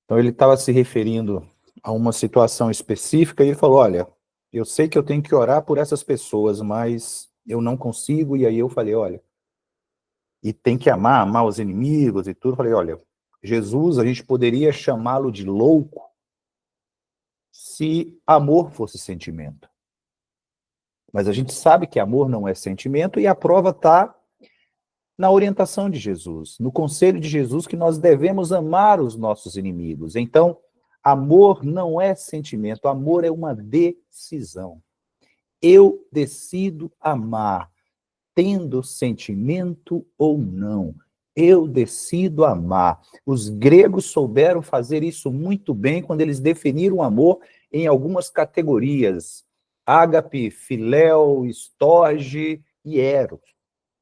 Então, ele estava se referindo a uma situação específica e ele falou, olha, eu sei que eu tenho que orar por essas pessoas, mas eu não consigo. E aí eu falei, olha, e tem que amar os inimigos e tudo. Eu falei, olha, Jesus, a gente poderia chamá-lo de louco se amor fosse sentimento. Mas a gente sabe que amor não é sentimento e a prova está na orientação de Jesus, no conselho de Jesus, que nós devemos amar os nossos inimigos. Então, amor não é sentimento, amor é uma decisão. Eu decido amar, tendo sentimento ou não. Eu decido amar. Os gregos souberam fazer isso muito bem quando eles definiram o amor em algumas categorias: ágape, filéu, estorge e eros.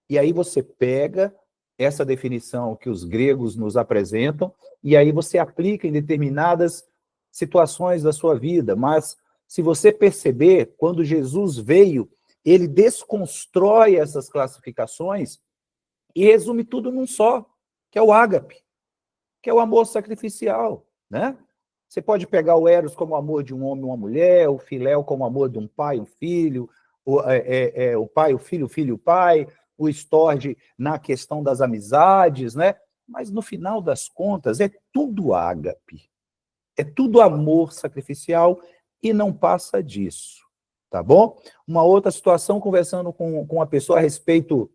E aí você pega essa definição que os gregos nos apresentam e aí você aplica em determinadas situações da sua vida. Mas se você perceber, quando Jesus veio, ele desconstrói essas classificações e resume tudo num só, que é o ágape, que é o amor sacrificial, né? Você pode pegar o eros como o amor de um homem e uma mulher, o filéu como o amor de um pai e um filho, o pai, o filho e o pai, o estorge na questão das amizades, né? Mas no final das contas é tudo ágape, é tudo amor sacrificial e não passa disso, tá bom? Uma outra situação, conversando com uma pessoa a respeito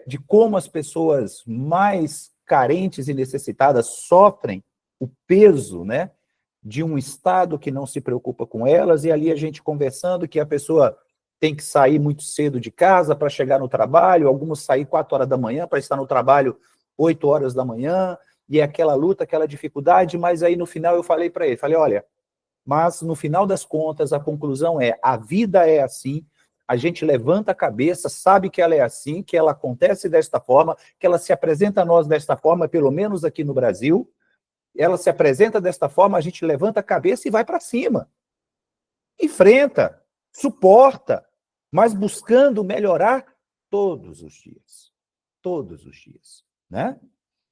de como as pessoas mais carentes e necessitadas sofrem o peso, né, de um Estado que não se preocupa com elas, e ali a gente conversando que a pessoa tem que sair muito cedo de casa para chegar no trabalho, alguns sair 4 horas da manhã para estar no trabalho 8 horas da manhã, e é aquela luta, aquela dificuldade, mas aí no final eu falei para ele, falei, olha, mas no final das contas a conclusão é, a vida é assim, a gente levanta a cabeça, sabe que ela é assim, que ela acontece desta forma, que ela se apresenta a nós desta forma, pelo menos aqui no Brasil, ela se apresenta desta forma, a gente levanta a cabeça e vai para cima. Enfrenta, suporta, mas buscando melhorar todos os dias. Todos os dias, né?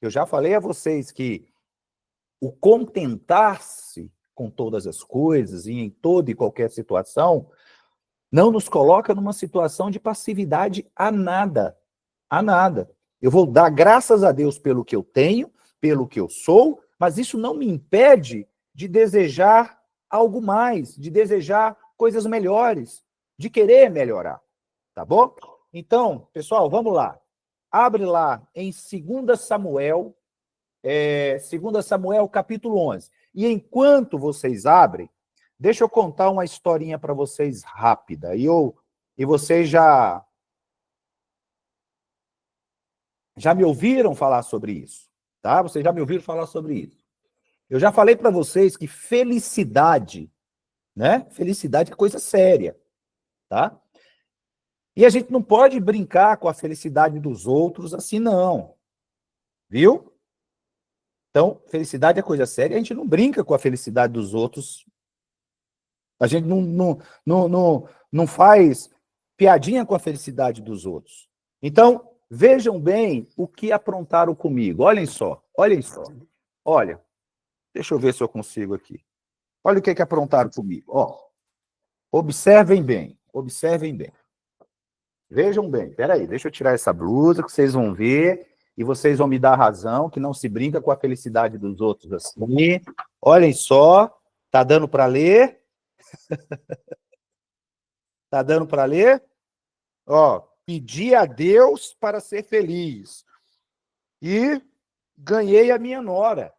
Eu já falei a vocês que o contentar-se com todas as coisas e em toda e qualquer situação não nos coloca numa situação de passividade a nada. A nada. Eu vou dar graças a Deus pelo que eu tenho, pelo que eu sou, mas isso não me impede de desejar algo mais, de desejar coisas melhores, de querer melhorar, tá bom? Então, pessoal, vamos lá. Abre lá em 2 Samuel, 2 Samuel capítulo 11. E enquanto vocês abrem, deixa eu contar uma historinha para vocês rápida. E vocês já me ouviram falar sobre isso, tá? Vocês já me ouviram falar sobre isso. Eu já falei para vocês que felicidade, né? Felicidade é coisa séria, tá? E a gente não pode brincar com a felicidade dos outros assim, não. Viu? Então, felicidade é coisa séria, a gente não brinca com a felicidade dos outros. A gente não faz piadinha com a felicidade dos outros. Então, vejam bem o que aprontaram comigo. Olhem só, olhem só. Olha, deixa eu ver se eu consigo aqui. Olha o que aprontaram comigo. Ó, observem bem, observem bem. Vejam bem, peraí, deixa eu tirar essa blusa que vocês vão ver e vocês vão me dar razão que não se brinca com a felicidade dos outros assim. Olhem só, tá dando para ler? Tá dando para ler? Ó, pedi a Deus para ser feliz e ganhei a minha nora.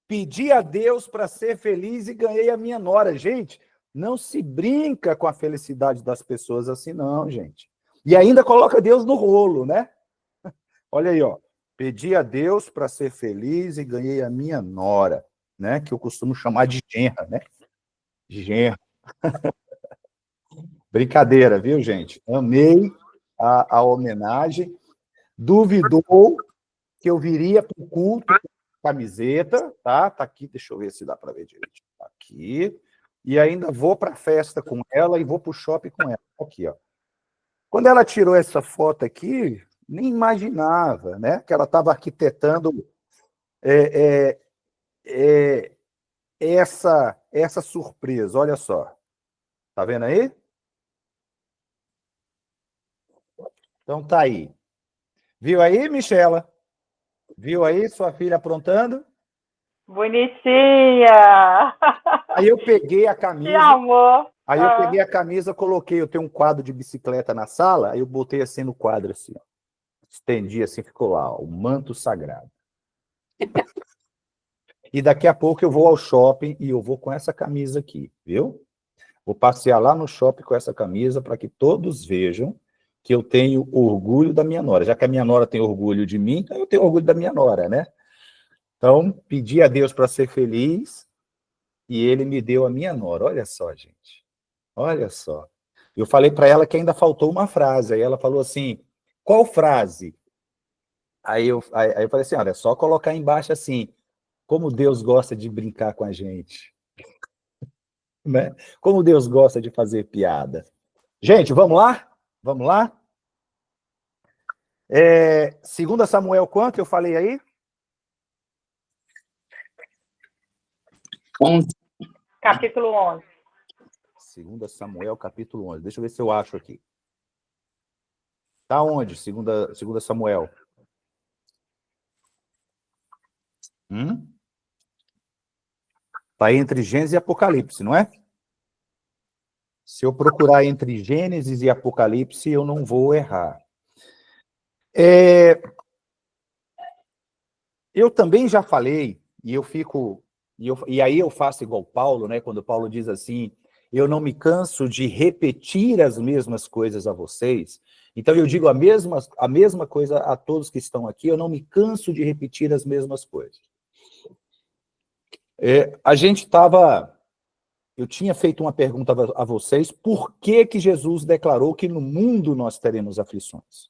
Pedi a Deus para ser feliz e ganhei a minha nora. Gente, não se brinca com a felicidade das pessoas assim, não, gente. E ainda coloca Deus no rolo, né? Olha aí, ó. Pedi a Deus para ser feliz e ganhei a minha nora, né? Que eu costumo chamar de genra, né? Genra. Brincadeira, viu, gente? Amei a homenagem. Duvidou que eu viria para o culto com camiseta, tá? Tá aqui, deixa eu ver se dá para ver direito. Tá aqui. E ainda vou para a festa com ela e vou para o shopping com ela. Aqui, ó. Quando ela tirou essa foto aqui, nem imaginava, né? Que ela estava arquitetando é, é, é, essa surpresa. Olha só. Tá vendo aí? Então tá aí. Viu aí, Michela? Viu aí sua filha aprontando? Bonitinha! Aí eu peguei a Que camisa, amor! coloquei, eu tenho um quadro de bicicleta na sala, aí eu botei assim no quadro, assim, ó. Estendi assim, ficou lá, ó, o manto sagrado. E daqui a pouco eu vou ao shopping e eu vou com essa camisa aqui, viu? Vou passear lá no shopping com essa camisa para que todos vejam que eu tenho orgulho da minha nora. Já que a minha nora tem orgulho de mim, então eu tenho orgulho da minha nora, né? Então, pedi a Deus para ser feliz e ele me deu a minha nora. Olha só, gente. Olha só. Eu falei para ela que ainda faltou uma frase. Aí ela falou assim: qual frase? Aí eu falei assim: olha, é só colocar embaixo assim, como Deus gosta de brincar com a gente, né? Como Deus gosta de fazer piada. Gente, vamos lá? Vamos lá? 2 Samuel, quanto eu falei aí? 11. Capítulo 11. 2 Samuel, capítulo 11. Deixa eu ver se eu acho aqui. Tá onde? 2 Samuel. Tá entre Gênesis e Apocalipse, não é? Se eu procurar entre Gênesis e Apocalipse, eu não vou errar. Eu também já falei, e eu fico. E aí eu faço igual Paulo, né? Quando Paulo diz assim: eu não me canso de repetir as mesmas coisas a vocês. Então eu digo a mesma coisa a todos que estão aqui, eu não me canso de repetir as mesmas coisas. A gente estava. Eu tinha feito uma pergunta a vocês: por que que Jesus declarou que no mundo nós teremos aflições?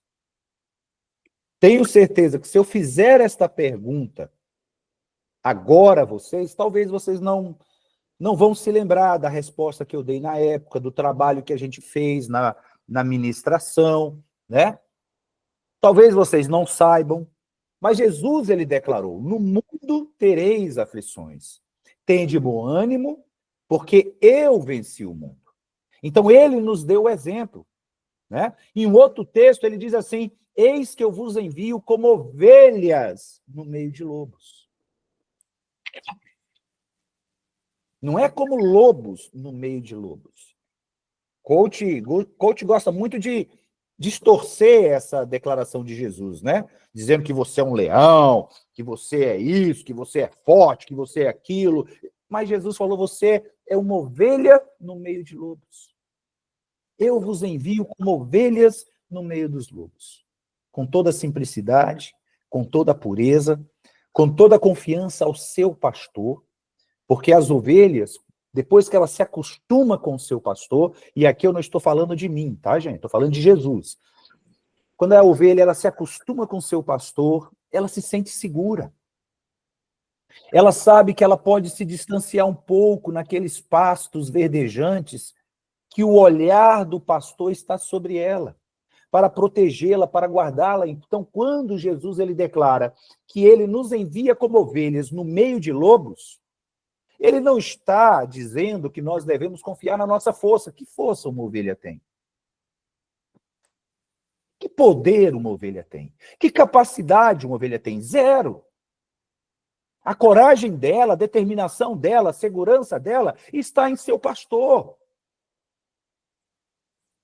Tenho certeza que se eu fizer esta pergunta agora a vocês, talvez vocês não vão se lembrar da resposta que eu dei na época, do trabalho que a gente fez na ministração, né? Talvez vocês não saibam, mas Jesus, ele declarou: no mundo tereis aflições. Tende bom ânimo, porque eu venci o mundo. Então, ele nos deu o exemplo, né? Em um outro texto, ele diz assim: eis que eu vos envio como ovelhas no meio de lobos. Não é como lobos no meio de lobos. Coach gosta muito de distorcer essa declaração de Jesus, né? Dizendo que você é um leão, que você é isso, que você é forte, que você é aquilo. Mas Jesus falou: você é uma ovelha no meio de lobos. Eu vos envio como ovelhas no meio dos lobos. Com toda a simplicidade, com toda a pureza, com toda a confiança ao seu pastor, porque as ovelhas, depois que ela se acostuma com o seu pastor, e aqui eu não estou falando de mim, tá, gente? Estou falando de Jesus. Quando a ovelha ela se acostuma com o seu pastor, ela se sente segura. Ela sabe que ela pode se distanciar um pouco naqueles pastos verdejantes, que o olhar do pastor está sobre ela, para protegê-la, para guardá-la. Então, quando Jesus ele declara que ele nos envia como ovelhas no meio de lobos, ele não está dizendo que nós devemos confiar na nossa força. Que força uma ovelha tem? Que poder uma ovelha tem? Que capacidade uma ovelha tem? Zero. A coragem dela, a determinação dela, a segurança dela está em seu pastor,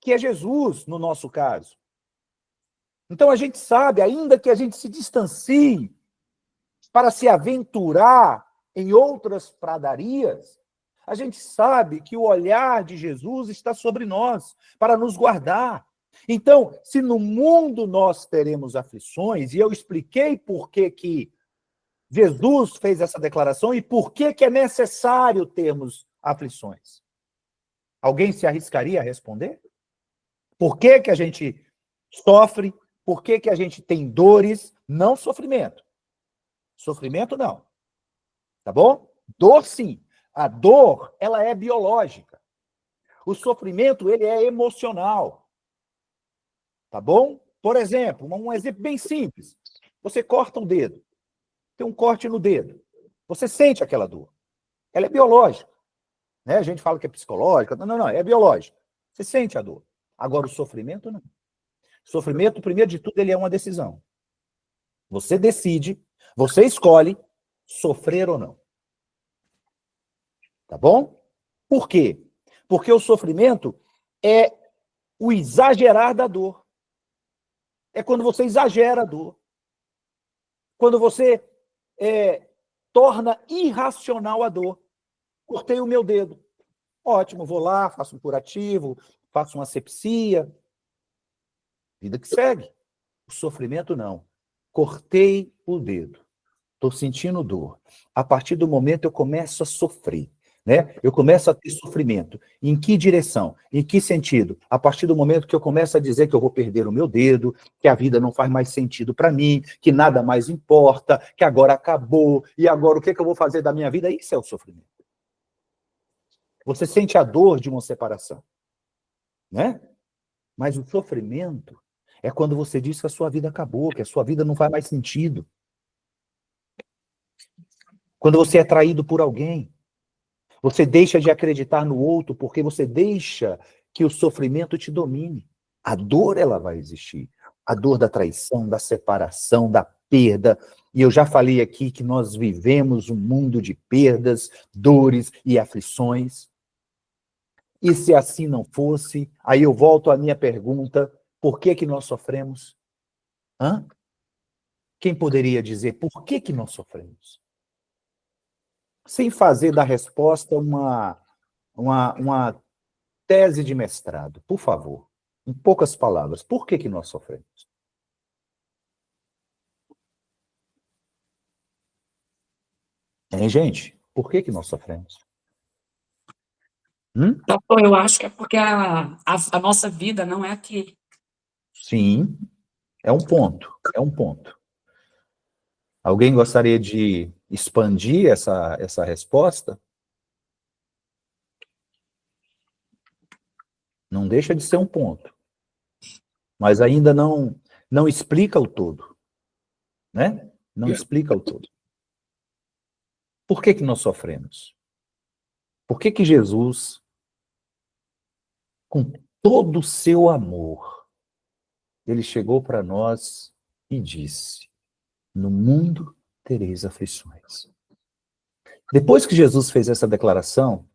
que é Jesus, no nosso caso. Então a gente sabe, ainda que a gente se distancie para se aventurar em outras pradarias, a gente sabe que o olhar de Jesus está sobre nós, para nos guardar. Então, se no mundo nós teremos aflições, e eu expliquei por que Jesus fez essa declaração e por que é necessário termos aflições. Alguém se arriscaria a responder? Por que a gente sofre? Por que a gente tem dores? Não sofrimento. Sofrimento não. Tá bom? Dor sim. A dor, ela é biológica. O sofrimento, ele é emocional. Tá bom? Por exemplo, um exemplo bem simples. Você corta um dedo. Tem um corte no dedo. Você sente aquela dor. Ela é biológica. Né? A gente fala que é psicológica. Não, é biológica. Você sente a dor. Agora, o sofrimento, não. O sofrimento, primeiro de tudo, ele é uma decisão. Você decide, você escolhe sofrer ou não. Tá bom? Por quê? Porque o sofrimento é o exagerar da dor. É quando você exagera a dor. Quando você torna irracional a dor. Cortei o meu dedo. Ótimo, vou lá, faço um curativo, faço uma asepsia. Vida que segue. O sofrimento não. Cortei o dedo. Estou sentindo dor. A partir do momento eu começo a sofrer. Né? Eu começo a ter sofrimento. Em que direção? Em que sentido? A partir do momento que eu começo a dizer que eu vou perder o meu dedo, que a vida não faz mais sentido para mim, que nada mais importa, que agora acabou, e agora o que eu vou fazer da minha vida? Isso é o sofrimento. Você sente a dor de uma separação, né? Mas o sofrimento é quando você diz que a sua vida acabou, que a sua vida não faz mais sentido. Quando você é traído por alguém, você deixa de acreditar no outro porque você deixa que o sofrimento te domine. A dor, ela vai existir. A dor da traição, da separação, da perda. E eu já falei aqui que nós vivemos um mundo de perdas, dores e aflições. E se assim não fosse, aí eu volto à minha pergunta, por que que nós sofremos? Hã? Quem poderia dizer por que que nós sofremos? Sem fazer da resposta uma tese de mestrado, por favor. Em poucas palavras, por que que nós sofremos? Hein, gente? Por que que nós sofremos? Doutor, eu acho que é porque a nossa vida não é aqui. Sim, é um ponto, é um ponto. Alguém gostaria de expandir essa resposta? Não deixa de ser um ponto, mas ainda não explica o todo, né? Não explica o todo. Por que que nós sofremos? Por que que Jesus, com todo o seu amor, ele chegou para nós e disse: no mundo tereis aflições. Depois que Jesus fez essa declaração,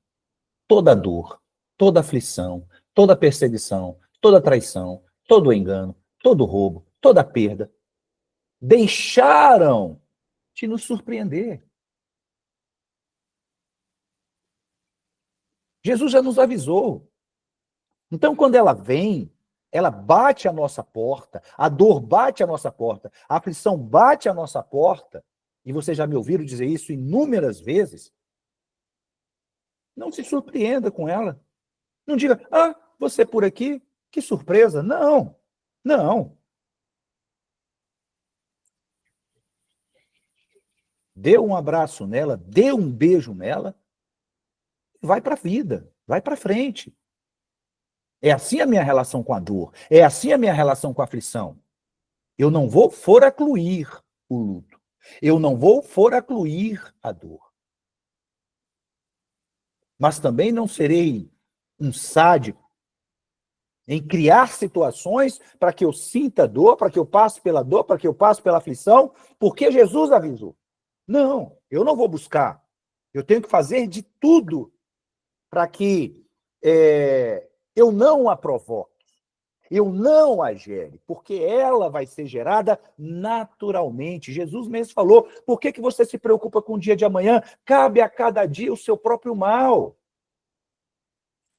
toda dor, toda aflição, toda perseguição, toda traição, todo engano, todo roubo, toda perda, deixaram de nos surpreender. Jesus já nos avisou. Então, quando ela vem, ela bate a nossa porta, a dor bate a nossa porta, a aflição bate a nossa porta, e vocês já me ouviram dizer isso inúmeras vezes, não se surpreenda com ela. Não diga, você por aqui, que surpresa. Não, não. Dê um abraço nela, dê um beijo nela, vai para a vida, vai para frente. É assim a minha relação com a dor, é assim a minha relação com a aflição. Eu não vou foracluir o luto. Eu não vou foracluir a dor. Mas também não serei um sádico em criar situações para que eu sinta dor, para que eu passe pela dor, para que eu passe pela aflição, porque Jesus avisou. Não, eu não vou buscar. Eu tenho que fazer de tudo para que eu não a provoque, eu não a gere, porque ela vai ser gerada naturalmente. Jesus mesmo falou, por que você se preocupa com o dia de amanhã? Cabe a cada dia o seu próprio mal.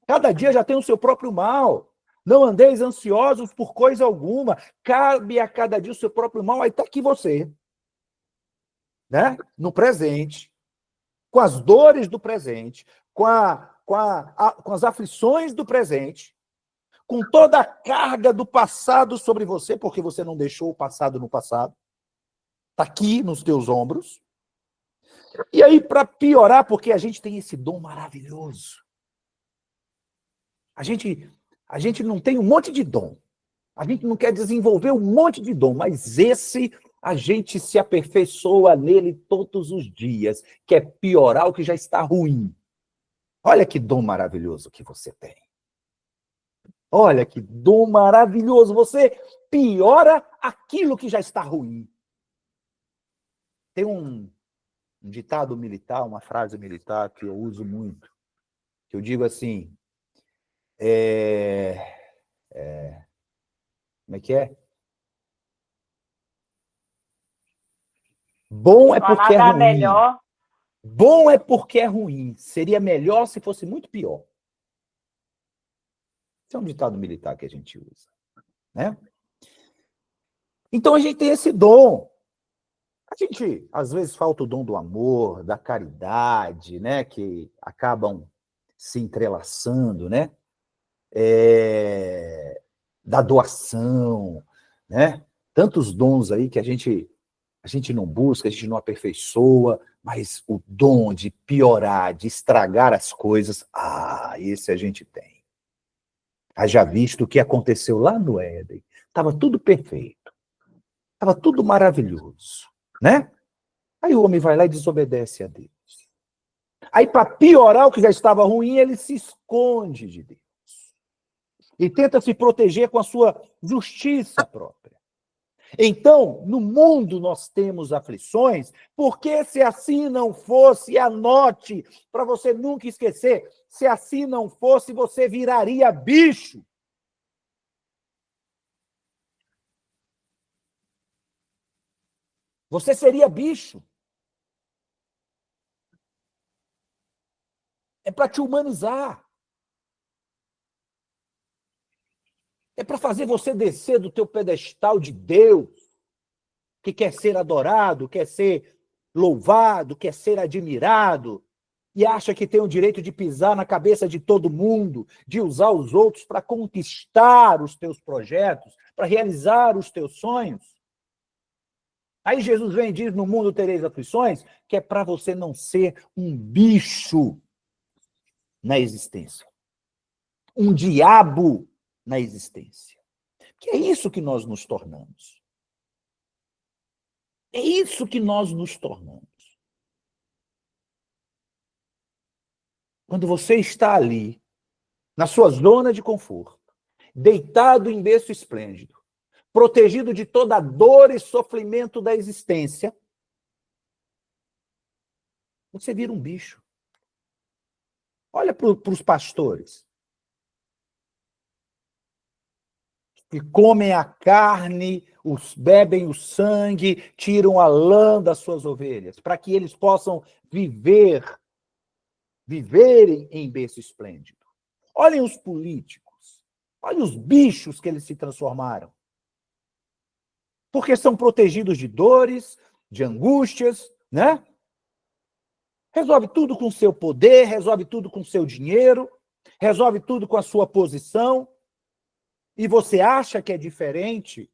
Cada dia já tem o seu próprio mal. Não andeis ansiosos por coisa alguma. Cabe a cada dia o seu próprio mal. Aí está aqui você, né? No presente, com as dores do presente, com as aflições do presente, com toda a carga do passado sobre você, porque você não deixou o passado no passado. Está aqui nos teus ombros. E aí, para piorar, porque a gente tem esse dom maravilhoso. A gente não tem um monte de dom. A gente não quer desenvolver um monte de dom, mas esse a gente se aperfeiçoa nele todos os dias, que é piorar o que já está ruim. Olha que dom maravilhoso que você tem. Olha que dom maravilhoso. Você piora aquilo que já está ruim. Tem um ditado militar, uma frase militar que eu uso muito, que eu digo assim, como é que é? Bom é Não há porque é nada ruim. melhor. Bom é porque é ruim. Seria melhor se fosse muito pior. Esse é um ditado militar que a gente usa, né? Então a gente tem esse dom. A gente, às vezes, falta o dom do amor, da caridade, né? Que acabam se entrelaçando, né? Da doação, né? Tantos dons aí que a gente não busca, a gente não aperfeiçoa, mas o dom de piorar, de estragar as coisas, esse a gente tem. Haja visto o que aconteceu lá no Éden. Estava tudo perfeito. Estava tudo maravilhoso, né? Aí o homem vai lá e desobedece a Deus. Aí, para piorar o que já estava ruim, ele se esconde de Deus. E tenta se proteger com a sua justiça própria. Então, no mundo nós temos aflições, porque se assim não fosse, anote, para você nunca esquecer, se assim não fosse, você viraria bicho. Você seria bicho. É para te humanizar. É para fazer você descer do teu pedestal de Deus, que quer ser adorado, quer ser louvado, quer ser admirado, e acha que tem o direito de pisar na cabeça de todo mundo, de usar os outros para conquistar os teus projetos, para realizar os teus sonhos. Aí Jesus vem e diz, no mundo tereis aflições, que é para você não ser um bicho na existência. Um diabo na existência. Que é isso que nós nos tornamos. É isso que nós nos tornamos. Quando você está ali, na sua zona de conforto, deitado em berço esplêndido, protegido de toda dor e sofrimento da existência, você vira um bicho. Olha para os pastores, que comem a carne, bebem o sangue, tiram a lã das suas ovelhas, para que eles possam viverem em berço esplêndido. Olhem os políticos, olhem os bichos que eles se transformaram. Porque são protegidos de dores, de angústias, né? Resolve tudo com seu poder, resolve tudo com seu dinheiro, resolve tudo com a sua posição. E você acha que é diferente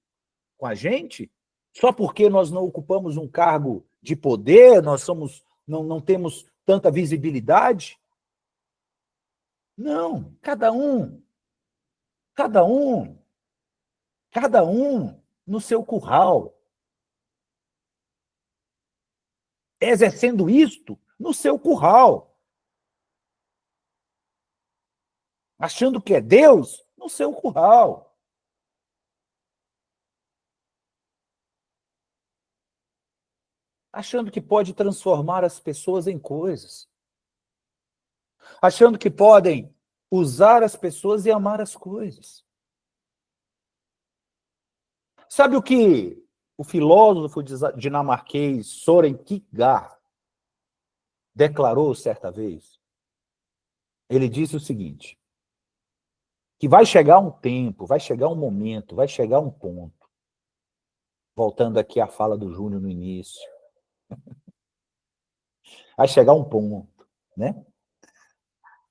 com a gente? Só porque nós não ocupamos um cargo de poder, não temos tanta visibilidade? Não, cada um no seu curral, exercendo isto no seu curral, achando que é Deus no seu curral. Achando que pode transformar as pessoas em coisas. Achando que podem usar as pessoas e amar as coisas. Sabe o que o filósofo dinamarquês Søren Kierkegaard declarou certa vez? Ele disse o seguinte, que vai chegar um tempo, vai chegar um momento, vai chegar um ponto, voltando aqui à fala do Júnior no início, vai chegar um ponto, né?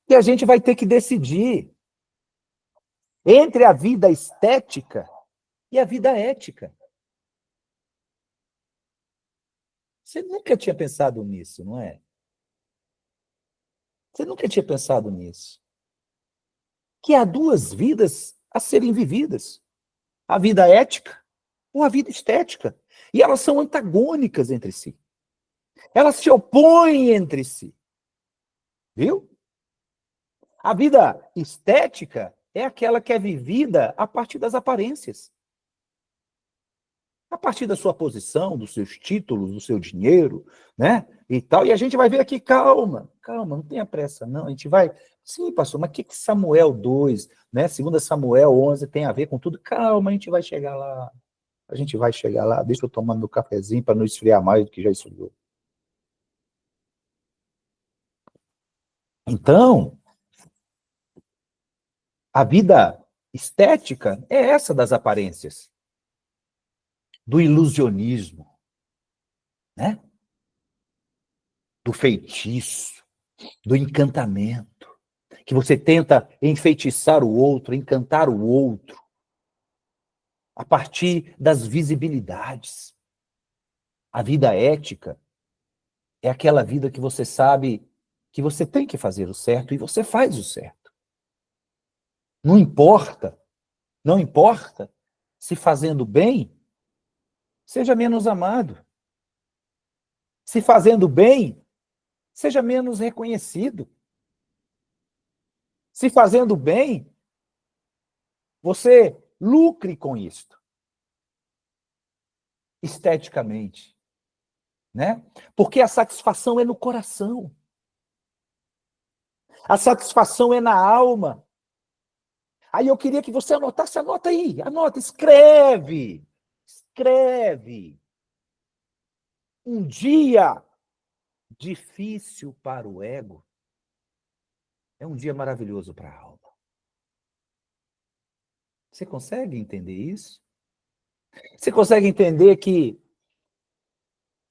E a gente vai ter que decidir entre a vida estética e a vida ética. Você nunca tinha pensado nisso, não é? Você nunca tinha pensado nisso. Que há duas vidas a serem vividas. A vida ética ou a vida estética. E elas são antagônicas entre si. Elas se opõem entre si. Viu? A vida estética é aquela que é vivida a partir das aparências. A partir da sua posição, dos seus títulos, do seu dinheiro, né? E tal. E a gente vai ver aqui, calma, não tenha pressa, não. A gente vai. Sim, pastor, mas o que Samuel 2, né? 2 Samuel 11 tem a ver com tudo? Calma, a gente vai chegar lá. A gente vai chegar lá. Deixa eu tomar meu cafezinho para não esfriar mais do que já esfriou. Então, a vida estética é essa das aparências, do ilusionismo, né? Do feitiço, do encantamento, que você tenta enfeitiçar o outro, encantar o outro, a partir das visibilidades. A vida ética é aquela vida que você sabe que você tem que fazer o certo e você faz o certo. Não importa se fazendo bem, seja menos amado. Se fazendo bem, seja menos reconhecido. Se fazendo bem, você lucre com isto. Esteticamente, né? Porque a satisfação é no coração. A satisfação é na alma. Aí eu queria que você anotasse, anota aí, anota, escreve. Escreve. Um dia difícil para o ego é um dia maravilhoso para a alma. Você consegue entender isso? Você consegue entender que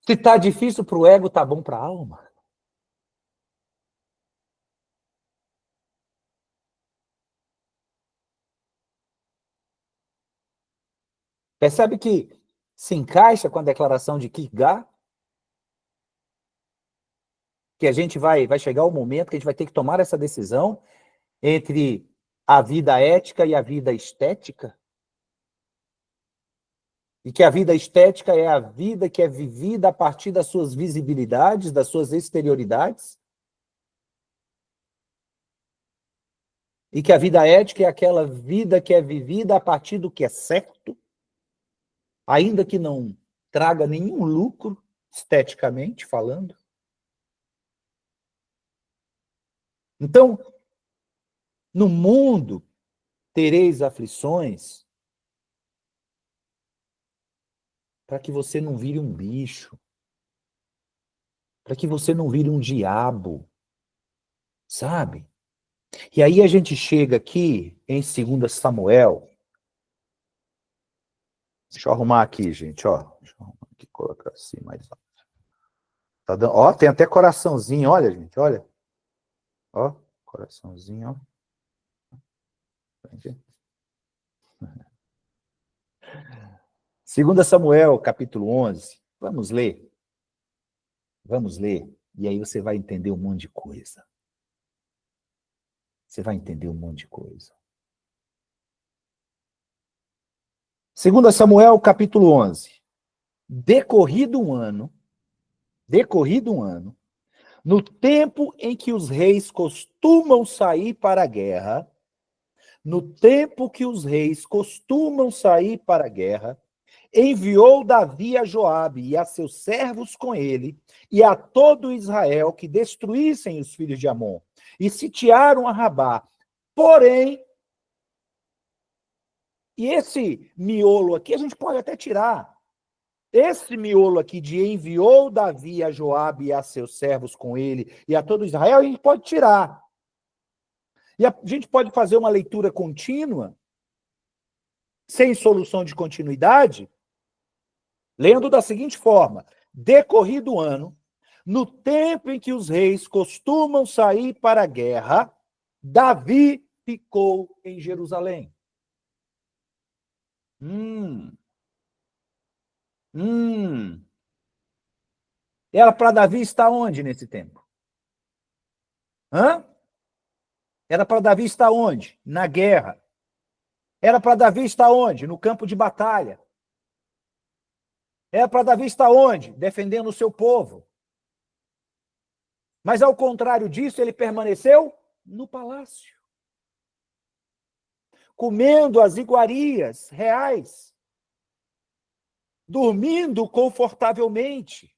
se está difícil para o ego, está bom para a alma? Percebe que se encaixa com a declaração de Kierkegaard? Que a gente vai chegar o momento que a gente vai ter que tomar essa decisão entre a vida ética e a vida estética? E que a vida estética é a vida que é vivida a partir das suas visibilidades, das suas exterioridades? E que a vida ética é aquela vida que é vivida a partir do que é certo, ainda que não traga nenhum lucro, esteticamente falando? Então, no mundo tereis aflições para que você não vire um bicho, para que você não vire um diabo, sabe? E aí a gente chega aqui em 2 Samuel. Deixa eu arrumar aqui, gente, ó. Deixa eu arrumar aqui, colocar assim mais alto. Tá dando... Ó, tem até coraçãozinho, olha, gente, olha. Ó, coraçãozinho, ó. 2 Samuel, capítulo 11. Vamos ler. Vamos ler. E aí você vai entender um monte de coisa. Você vai entender um monte de coisa. 2 Samuel, capítulo 11. Decorrido um ano, no tempo em que os reis costumam sair para a guerra, enviou Davi a Joabe e a seus servos com ele, e a todo Israel que destruíssem os filhos de Amon, e sitiaram a Rabá. Porém, e esse miolo aqui a gente pode até tirar. Esse miolo aqui de enviou Davi a Joabe e a seus servos com ele, e a todo Israel, a gente pode tirar. E a gente pode fazer uma leitura contínua, sem solução de continuidade, lendo da seguinte forma: decorrido o ano, no tempo em que os reis costumam sair para a guerra, Davi ficou em Jerusalém. Era para Davi estar onde nesse tempo? Era para Davi estar onde? Na guerra. Era para Davi estar onde? No campo de batalha. Era para Davi estar onde? Defendendo o seu povo. Mas, ao contrário disso, ele permaneceu no palácio, comendo as iguarias reais, dormindo confortavelmente,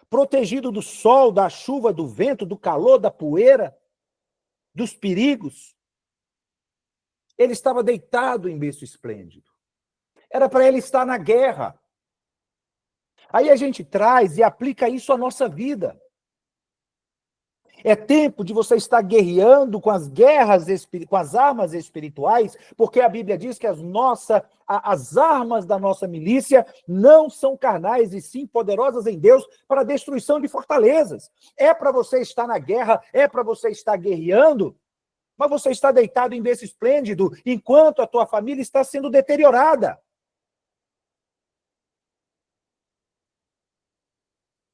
protegido do sol, da chuva, do vento, do calor, da poeira, dos perigos. Ele estava deitado em berço esplêndido. Era para ele estar na guerra. Aí a gente traz e aplica isso à nossa vida. É tempo de você estar guerreando com as guerras, com as armas espirituais, porque a Bíblia diz que as armas da nossa milícia não são carnais e sim poderosas em Deus para a destruição de fortalezas. É para você estar na guerra, é para você estar guerreando, mas você está deitado em berço esplêndido, enquanto a tua família está sendo deteriorada.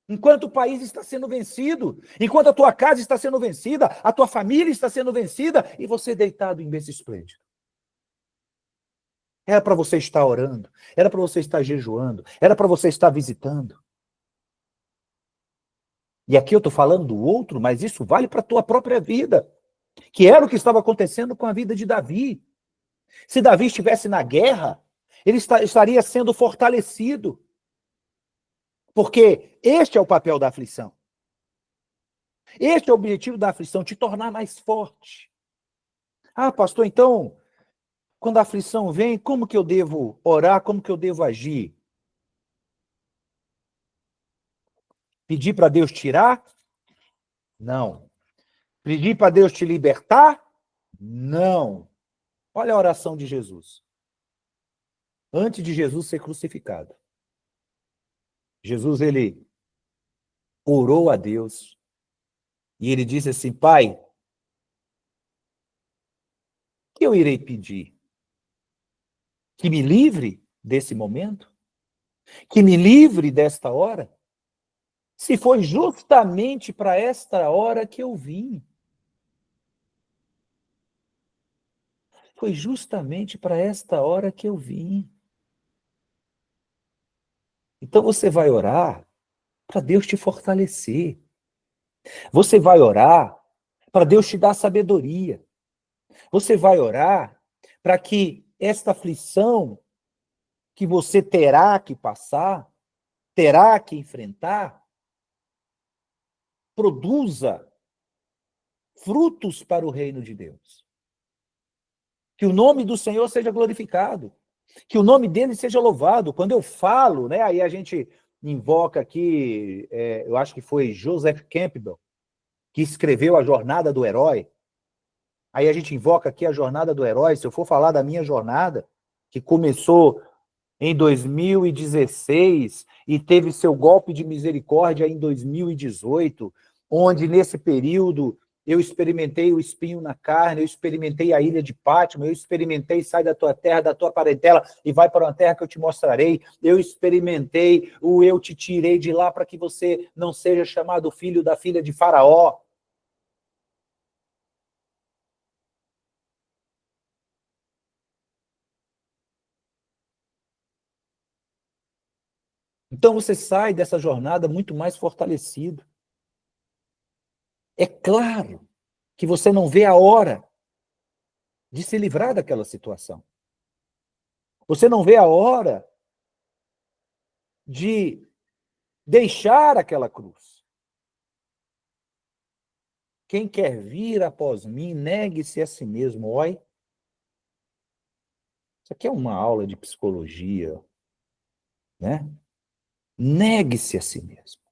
Enquanto o país está sendo vencido, enquanto a tua casa está sendo vencida, a tua família está sendo vencida, e você deitado em berço esplêndido. Era para você estar orando, era para você estar jejuando, era para você estar visitando. E aqui eu estou falando do outro, mas isso vale para a tua própria vida, que era o que estava acontecendo com a vida de Davi. Se Davi estivesse na guerra, ele estaria sendo fortalecido. Porque este é o papel da aflição. Este é o objetivo da aflição, te tornar mais forte. Ah, pastor, então, quando a aflição vem, como que eu devo orar? Como que eu devo agir? Pedir para Deus tirar? Não. Pedir para Deus te libertar? Não. Olha a oração de Jesus. Antes de Jesus ser crucificado. Jesus, ele orou a Deus e ele disse assim: Pai, o que eu irei pedir? Que me livre desse momento? Que me livre desta hora? Se foi justamente para esta hora que eu vim. Foi justamente para esta hora que eu vim. Então você vai orar para Deus te fortalecer. Você vai orar para Deus te dar sabedoria. Você vai orar para que esta aflição que você terá que passar, terá que enfrentar, produza frutos para o reino de Deus. Que o nome do Senhor seja glorificado. Que o nome dele seja louvado. Quando eu falo, né, aí a gente invoca aqui, eu acho que foi Joseph Campbell, que escreveu A Jornada do Herói. Aí a gente invoca aqui a Jornada do Herói. Se eu for falar da minha jornada, que começou em 2016 e teve seu golpe de misericórdia em 2018, onde nesse período eu experimentei o espinho na carne, eu experimentei a ilha de Pátimo, eu experimentei sai da tua terra, da tua parentela e vai para uma terra que eu te mostrarei, eu experimentei o eu te tirei de lá para que você não seja chamado filho da filha de Faraó. Então você sai dessa jornada muito mais fortalecido. É claro que você não vê a hora de se livrar daquela situação. Você não vê a hora de deixar aquela cruz. Quem quer vir após mim, negue-se a si mesmo. Oi, isso aqui é uma aula de psicologia, né? Negue-se a si mesmo.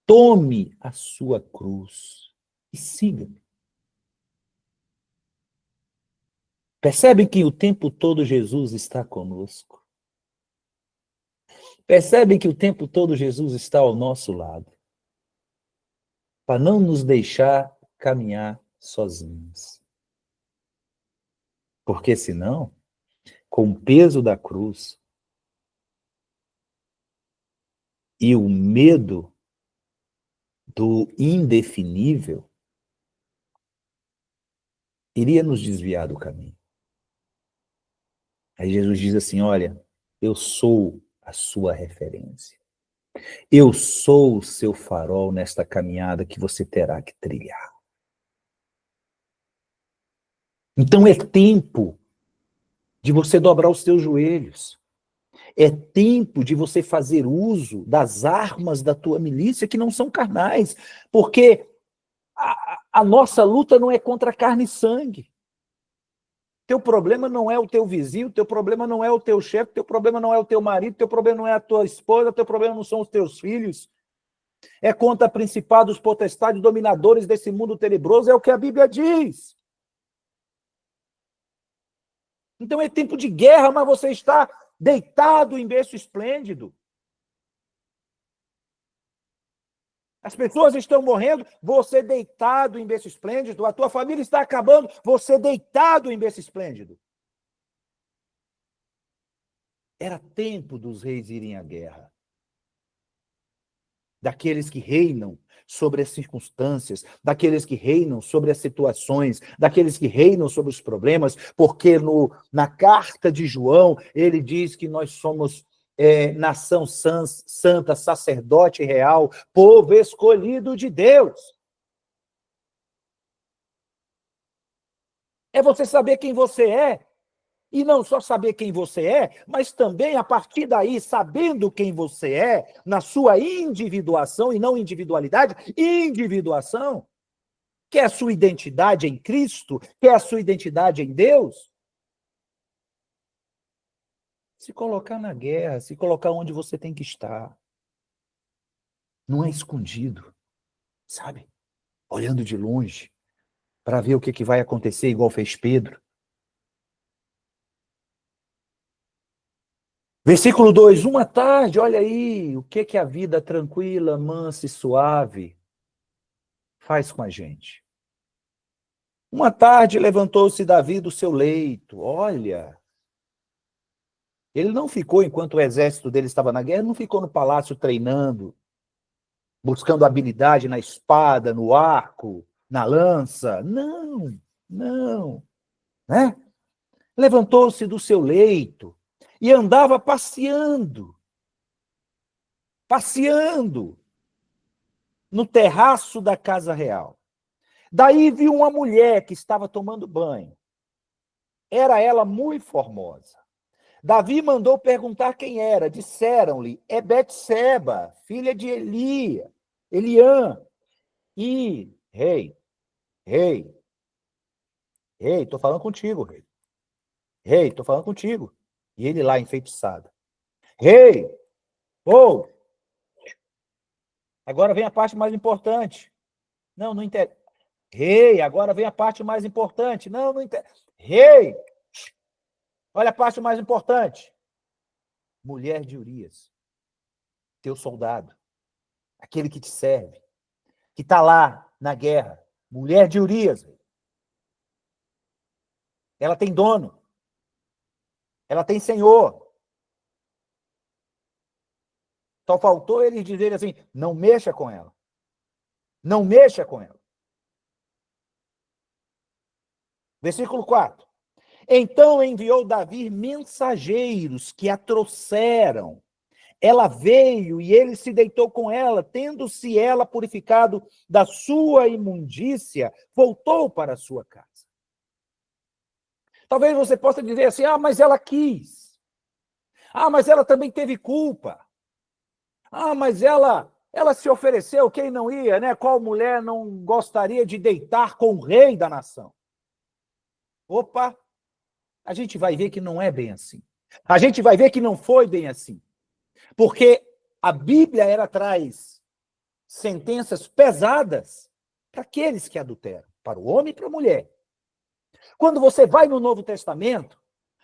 Tome a sua cruz e siga-me. Percebe que o tempo todo Jesus está conosco. Percebem que o tempo todo Jesus está ao nosso lado, para não nos deixar caminhar sozinhos. Porque senão, com o peso da cruz e o medo do indefinível, iria nos desviar do caminho. Aí Jesus diz assim, olha, eu sou a sua referência. Eu sou o seu farol nesta caminhada que você terá que trilhar. Então é tempo de você dobrar os seus joelhos. É tempo de você fazer uso das armas da tua milícia que não são carnais, porque a nossa luta não é contra carne e sangue. Teu problema não é o teu vizinho, teu problema não é o teu chefe, teu problema não é o teu marido, teu problema não é a tua esposa, teu problema não são os teus filhos. É contra principados, potestades, dominadores desse mundo tenebroso, é o que a Bíblia diz. Então é tempo de guerra, mas você está deitado em berço esplêndido. As pessoas estão morrendo, você deitado em berço esplêndido. A tua família está acabando, você deitado em berço esplêndido. Era tempo dos reis irem à guerra. Daqueles que reinam sobre as circunstâncias, daqueles que reinam sobre as situações, daqueles que reinam sobre os problemas, porque na carta de João, ele diz que nós somos nação santa, sacerdote real, povo escolhido de Deus. É você saber quem você é, e não só saber quem você é, mas também, a partir daí, sabendo quem você é, na sua individuação, e não individualidade, individuação, que é a sua identidade em Cristo, que é a sua identidade em Deus, se colocar na guerra, se colocar onde você tem que estar. Não é escondido, sabe? Olhando de longe, para ver o que vai acontecer, igual fez Pedro. Versículo 2, uma tarde, olha aí, o que a vida tranquila, mansa e suave faz com a gente. Uma tarde levantou-se Davi do seu leito, olha, ele não ficou, enquanto o exército dele estava na guerra, não ficou no palácio treinando, buscando habilidade na espada, no arco, na lança, não, né? Levantou-se do seu leito e andava passeando no terraço da casa real. Daí viu uma mulher que estava tomando banho. Era ela muito formosa. Davi mandou perguntar quem era. Disseram-lhe, é Betseba, filha de Eliã. E, rei, tô falando contigo, rei. Rei, tô falando contigo. E ele lá enfeitiçado. Rei, agora vem a parte mais importante. Não interessa. Rei, agora vem a parte mais importante. Não interessa. Rei, olha a parte mais importante. Mulher de Urias, teu soldado, aquele que te serve, que está lá na guerra. Mulher de Urias. Ela tem dono. Ela tem senhor. Só faltou eles dizerem assim, não mexa com ela. Não mexa com ela. Versículo 4. Então enviou Davi mensageiros que a trouxeram. Ela veio e ele se deitou com ela, tendo-se ela purificado da sua imundícia, voltou para a sua casa. Talvez você possa dizer assim, mas ela quis. Mas ela também teve culpa. Mas ela se ofereceu, quem não ia, né? Qual mulher não gostaria de deitar com o rei da nação? Opa, a gente vai ver que não é bem assim. A gente vai ver que não foi bem assim. Porque a Bíblia traz sentenças pesadas para aqueles que adulteram, para o homem e para a mulher. Quando você vai no Novo Testamento,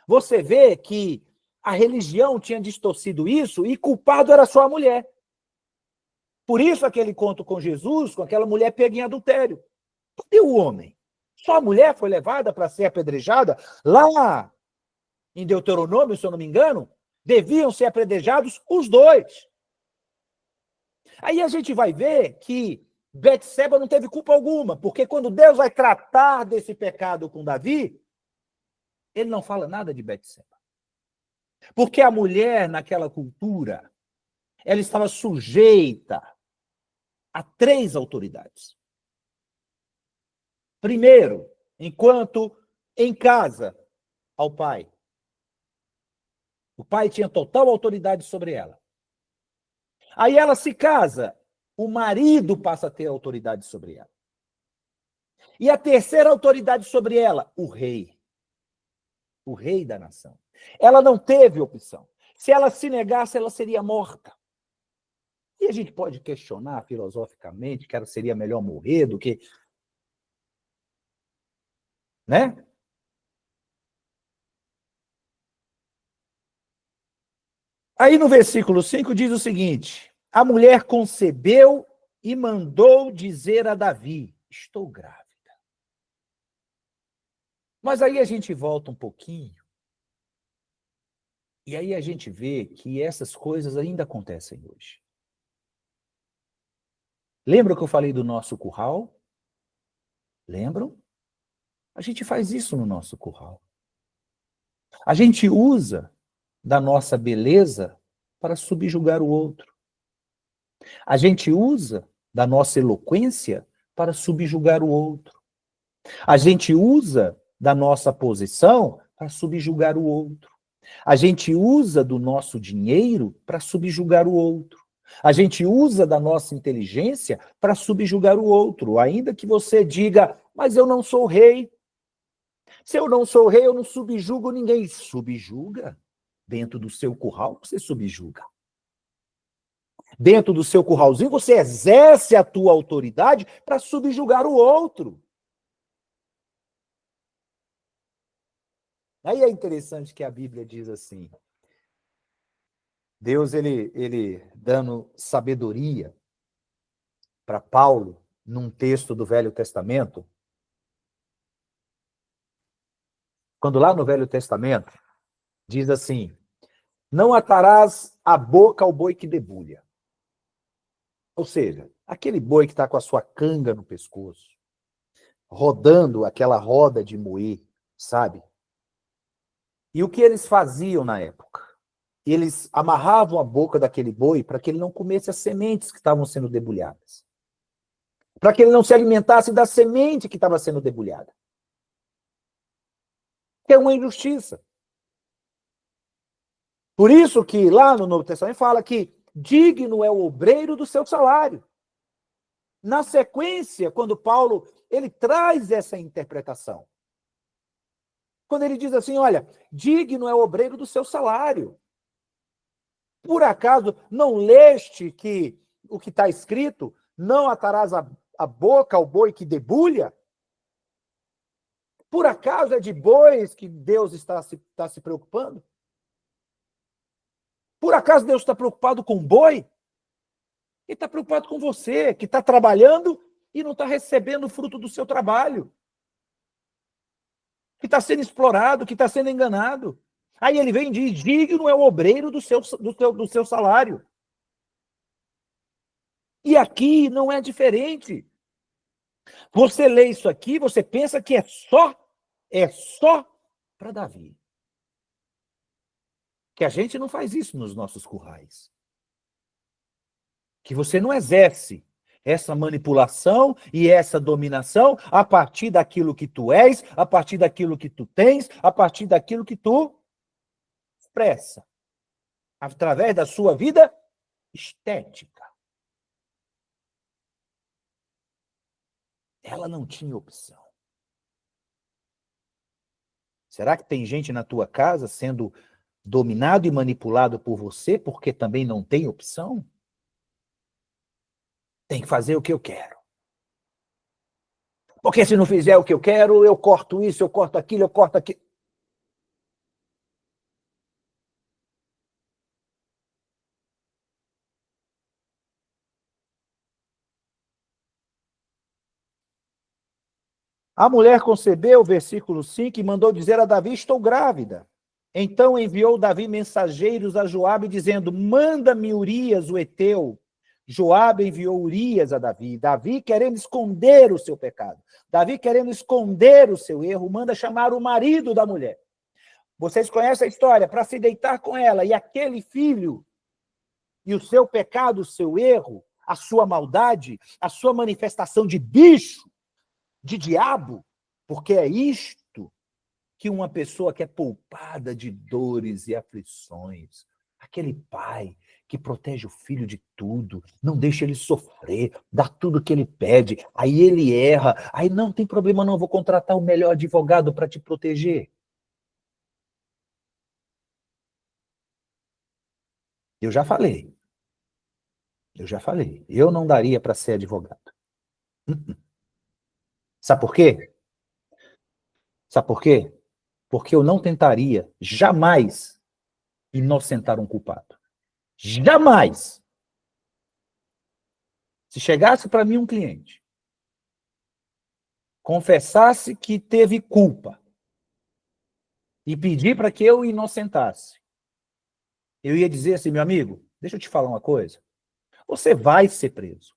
você vê que a religião tinha distorcido isso e culpado era só a mulher. Por isso aquele conto com Jesus, com aquela mulher pega em adultério. Cadê o homem? Só a mulher foi levada para ser apedrejada. Lá em Deuteronômio, se eu não me engano, deviam ser apedrejados os dois. Aí a gente vai ver que Betseba não teve culpa alguma, porque quando Deus vai tratar desse pecado com Davi, ele não fala nada de Betseba. Porque a mulher, naquela cultura, ela estava sujeita a 3 autoridades. Primeiro, enquanto em casa, ao pai. O pai tinha total autoridade sobre ela. Aí ela se casa, o marido passa a ter autoridade sobre ela. E a terceira autoridade sobre ela, o rei. O rei da nação. Ela não teve opção. Se ela se negasse, ela seria morta. E a gente pode questionar filosoficamente que ela seria melhor morrer do que... Né? Aí no versículo 5 diz o seguinte: a mulher concebeu e mandou dizer a Davi: estou grávida. Mas aí a gente volta um pouquinho, e aí a gente vê que essas coisas ainda acontecem hoje. Lembra que eu falei do nosso curral? Lembram? A gente faz isso no nosso curral. A gente usa da nossa beleza para subjugar o outro. A gente usa da nossa eloquência para subjugar o outro. A gente usa da nossa posição para subjugar o outro. A gente usa do nosso dinheiro para subjugar o outro. A gente usa da nossa inteligência para subjugar o outro, ainda que você diga, mas eu não sou rei. Se eu não sou rei, eu não subjugo ninguém. Subjuga. Dentro do seu curral, você subjuga. Dentro do seu curralzinho, você exerce a tua autoridade para subjugar o outro. Aí é interessante que a Bíblia diz assim, Deus, ele dando sabedoria para Paulo, num texto do Velho Testamento, quando lá no Velho Testamento, diz assim, não atarás a boca ao boi que debulha. Ou seja, aquele boi que está com a sua canga no pescoço, rodando aquela roda de moer, sabe? E o que eles faziam na época? Eles amarravam a boca daquele boi para que ele não comesse as sementes que estavam sendo debulhadas. Para que ele não se alimentasse da semente que estava sendo debulhada. Que é uma injustiça. Por isso que lá no Novo Testamento fala que digno é o obreiro do seu salário. Na sequência, quando Paulo ele traz essa interpretação. Quando ele diz assim, olha, digno é o obreiro do seu salário. Por acaso não leste que o que está escrito, não atarás a boca ao boi que debulha? Por acaso é de bois que Deus está se preocupando? Por acaso Deus está preocupado com boi? Ele está preocupado com você, que está trabalhando e não está recebendo o fruto do seu trabalho. Que está sendo explorado, que está sendo enganado. Aí ele vem e diz, digno é o obreiro do seu salário. E aqui não é diferente. Você lê isso aqui, você pensa que é só para Davi. Que a gente não faz isso nos nossos currais. Que você não exerce essa manipulação e essa dominação a partir daquilo que tu és, a partir daquilo que tu tens, a partir daquilo que tu expressa. Através da sua vida estética. Ela não tinha opção. Será que tem gente na tua casa sendo dominado e manipulado por você porque também não tem opção? Tem que fazer o que eu quero. Porque se não fizer o que eu quero, eu corto isso, eu corto aquilo, eu corto aquilo. A mulher concebeu, versículo 5, e mandou dizer a Davi, estou grávida. Então enviou Davi mensageiros a Joabe, dizendo, manda-me Urias, o heteu. Joabe enviou Urias a Davi. Davi querendo esconder o seu pecado. Davi querendo esconder o seu erro, manda chamar o marido da mulher. Vocês conhecem a história, para se deitar com ela, e aquele filho, e o seu pecado, o seu erro, a sua maldade, a sua manifestação de bicho, de diabo, porque é isto que uma pessoa que é poupada de dores e aflições, aquele pai que protege o filho de tudo, não deixa ele sofrer, dá tudo que ele pede, aí ele erra, aí não tem problema não, vou contratar o melhor advogado para te proteger. Eu já falei, eu não daria para ser advogado. Sabe por quê? Sabe por quê? Porque eu não tentaria jamais inocentar um culpado. Jamais! Se chegasse para mim um cliente, confessasse que teve culpa e pedir para que eu o inocentasse, eu ia dizer assim, meu amigo, deixa eu te falar uma coisa, você vai ser preso.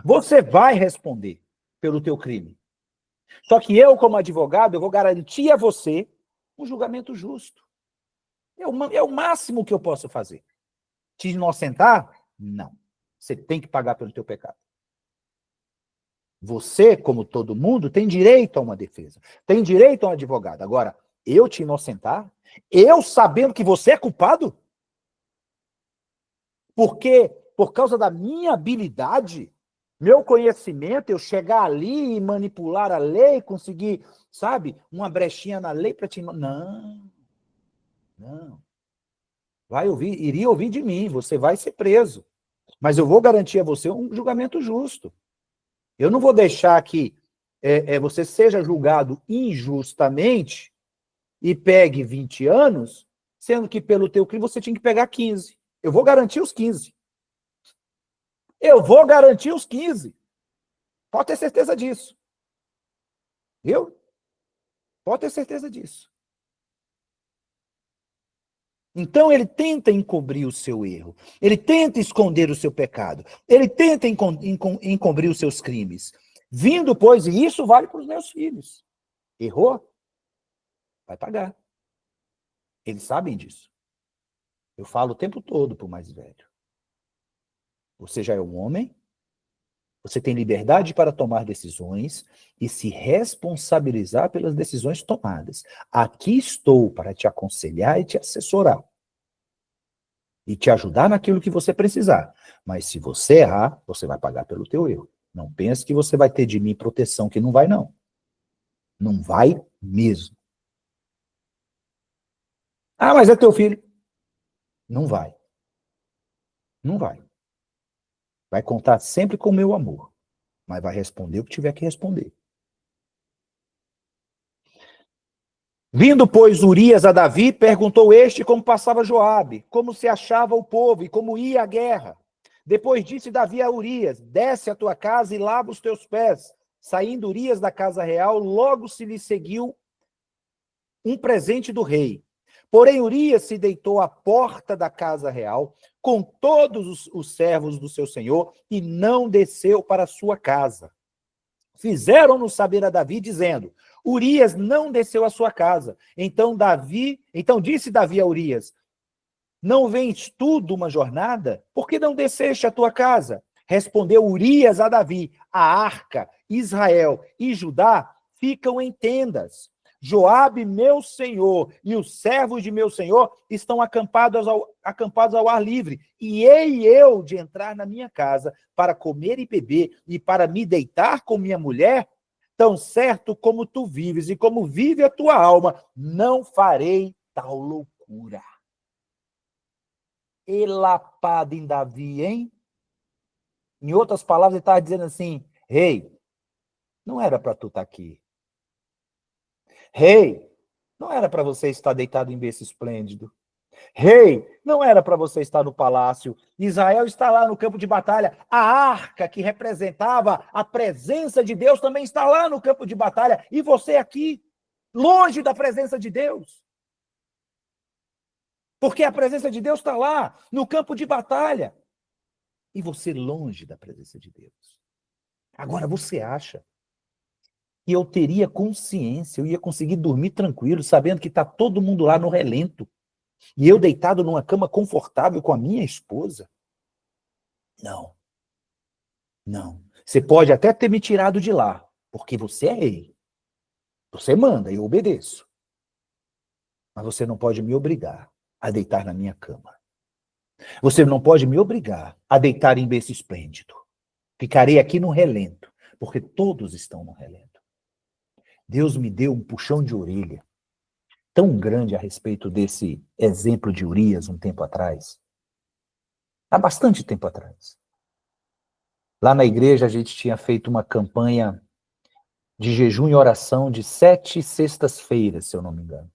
Você vai responder pelo teu crime. Só que eu, como advogado, eu vou garantir a você um julgamento justo. É o máximo que eu posso fazer. Te inocentar? Não. Você tem que pagar pelo teu pecado. Você, como todo mundo, tem direito a uma defesa. Tem direito a um advogado. Agora, eu te inocentar? Eu sabendo que você é culpado? Porque, por causa da minha habilidade, meu conhecimento, eu chegar ali e manipular a lei, conseguir, sabe, uma brechinha na lei para te... Não. Iria ouvir de mim, você vai ser preso. Mas eu vou garantir a você um julgamento justo. Eu não vou deixar que você seja julgado injustamente e pegue 20 anos, sendo que pelo teu crime você tinha que pegar 15. Eu vou garantir os 15. Eu vou garantir os 15. Pode ter certeza disso. Viu? Pode ter certeza disso. Então ele tenta encobrir o seu erro, ele tenta esconder o seu pecado, ele tenta encobrir os seus crimes. Vindo, pois, e isso vale para os meus filhos. Errou? Vai pagar. Eles sabem disso. Eu falo o tempo todo para o mais velho. Você já é um homem, você tem liberdade para tomar decisões e se responsabilizar pelas decisões tomadas. Aqui estou para te aconselhar e te assessorar. E te ajudar naquilo que você precisar. Mas se você errar, você vai pagar pelo teu erro. Não pense que você vai ter de mim proteção, que não vai, não. Não vai mesmo. Ah, mas é teu filho. Não vai. Não vai. Vai contar sempre com o meu amor. Mas vai responder o que tiver que responder. Vindo, pois, Urias a Davi, perguntou este como passava Joabe, como se achava o povo e como ia a guerra. Depois disse Davi a Urias, desce a tua casa e lava os teus pés. Saindo Urias da casa real, logo se lhe seguiu um presente do rei. Porém, Urias se deitou à porta da casa real, com todos os servos do seu senhor, e não desceu para a sua casa. Fizeram-no saber a Davi, dizendo, Urias não desceu à sua casa. Então disse Davi a Urias, não vens tu de uma jornada? Por que não desceste à tua casa? Respondeu Urias a Davi, a arca, Israel e Judá ficam em tendas. Joabe, meu senhor, e os servos de meu senhor estão acampados ao ar livre, e hei eu de entrar na minha casa para comer e beber, e para me deitar com minha mulher? Tão certo como tu vives, e como vive a tua alma, não farei tal loucura. Elapada em Davi, hein? Em outras palavras, ele estava dizendo assim, rei, não era para tu estar aqui. Rei, não era para você estar deitado em berço esplêndido. Rei, não era para você estar no palácio. Israel está lá no campo de batalha. A arca que representava a presença de Deus também está lá no campo de batalha. E você aqui, longe da presença de Deus. Porque a presença de Deus está lá, no campo de batalha. E você longe da presença de Deus. Agora você acha E eu teria consciência, eu ia conseguir dormir tranquilo, sabendo que está todo mundo lá no relento. E eu deitado numa cama confortável com a minha esposa? Não. Não. Você pode até ter me tirado de lá, porque você é rei. Você manda, eu obedeço. Mas você não pode me obrigar a deitar na minha cama. Você não pode me obrigar a deitar em berço esplêndido. Ficarei aqui no relento, porque todos estão no relento. Deus me deu um puxão de orelha tão grande a respeito desse exemplo de Urias um tempo atrás. Há bastante tempo atrás. Lá na igreja a gente tinha feito uma campanha de jejum e oração de 7 sextas-feiras, se eu não me engano.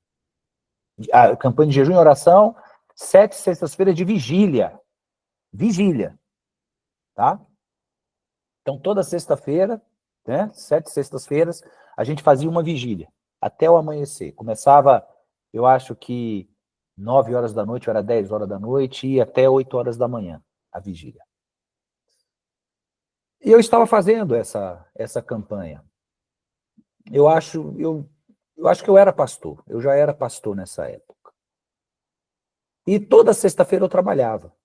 A campanha de jejum e oração, 7 sextas-feiras de vigília. Vigília. Tá? Então, toda sexta-feira, né, 7 sextas-feiras, a gente fazia uma vigília, até o amanhecer. Começava, eu acho que 9 horas da noite, era 10 horas da noite, e até 8 horas da manhã, a vigília. E eu estava fazendo essa campanha. Eu acho que eu era pastor, eu já era pastor nessa época. E toda sexta-feira eu trabalhava.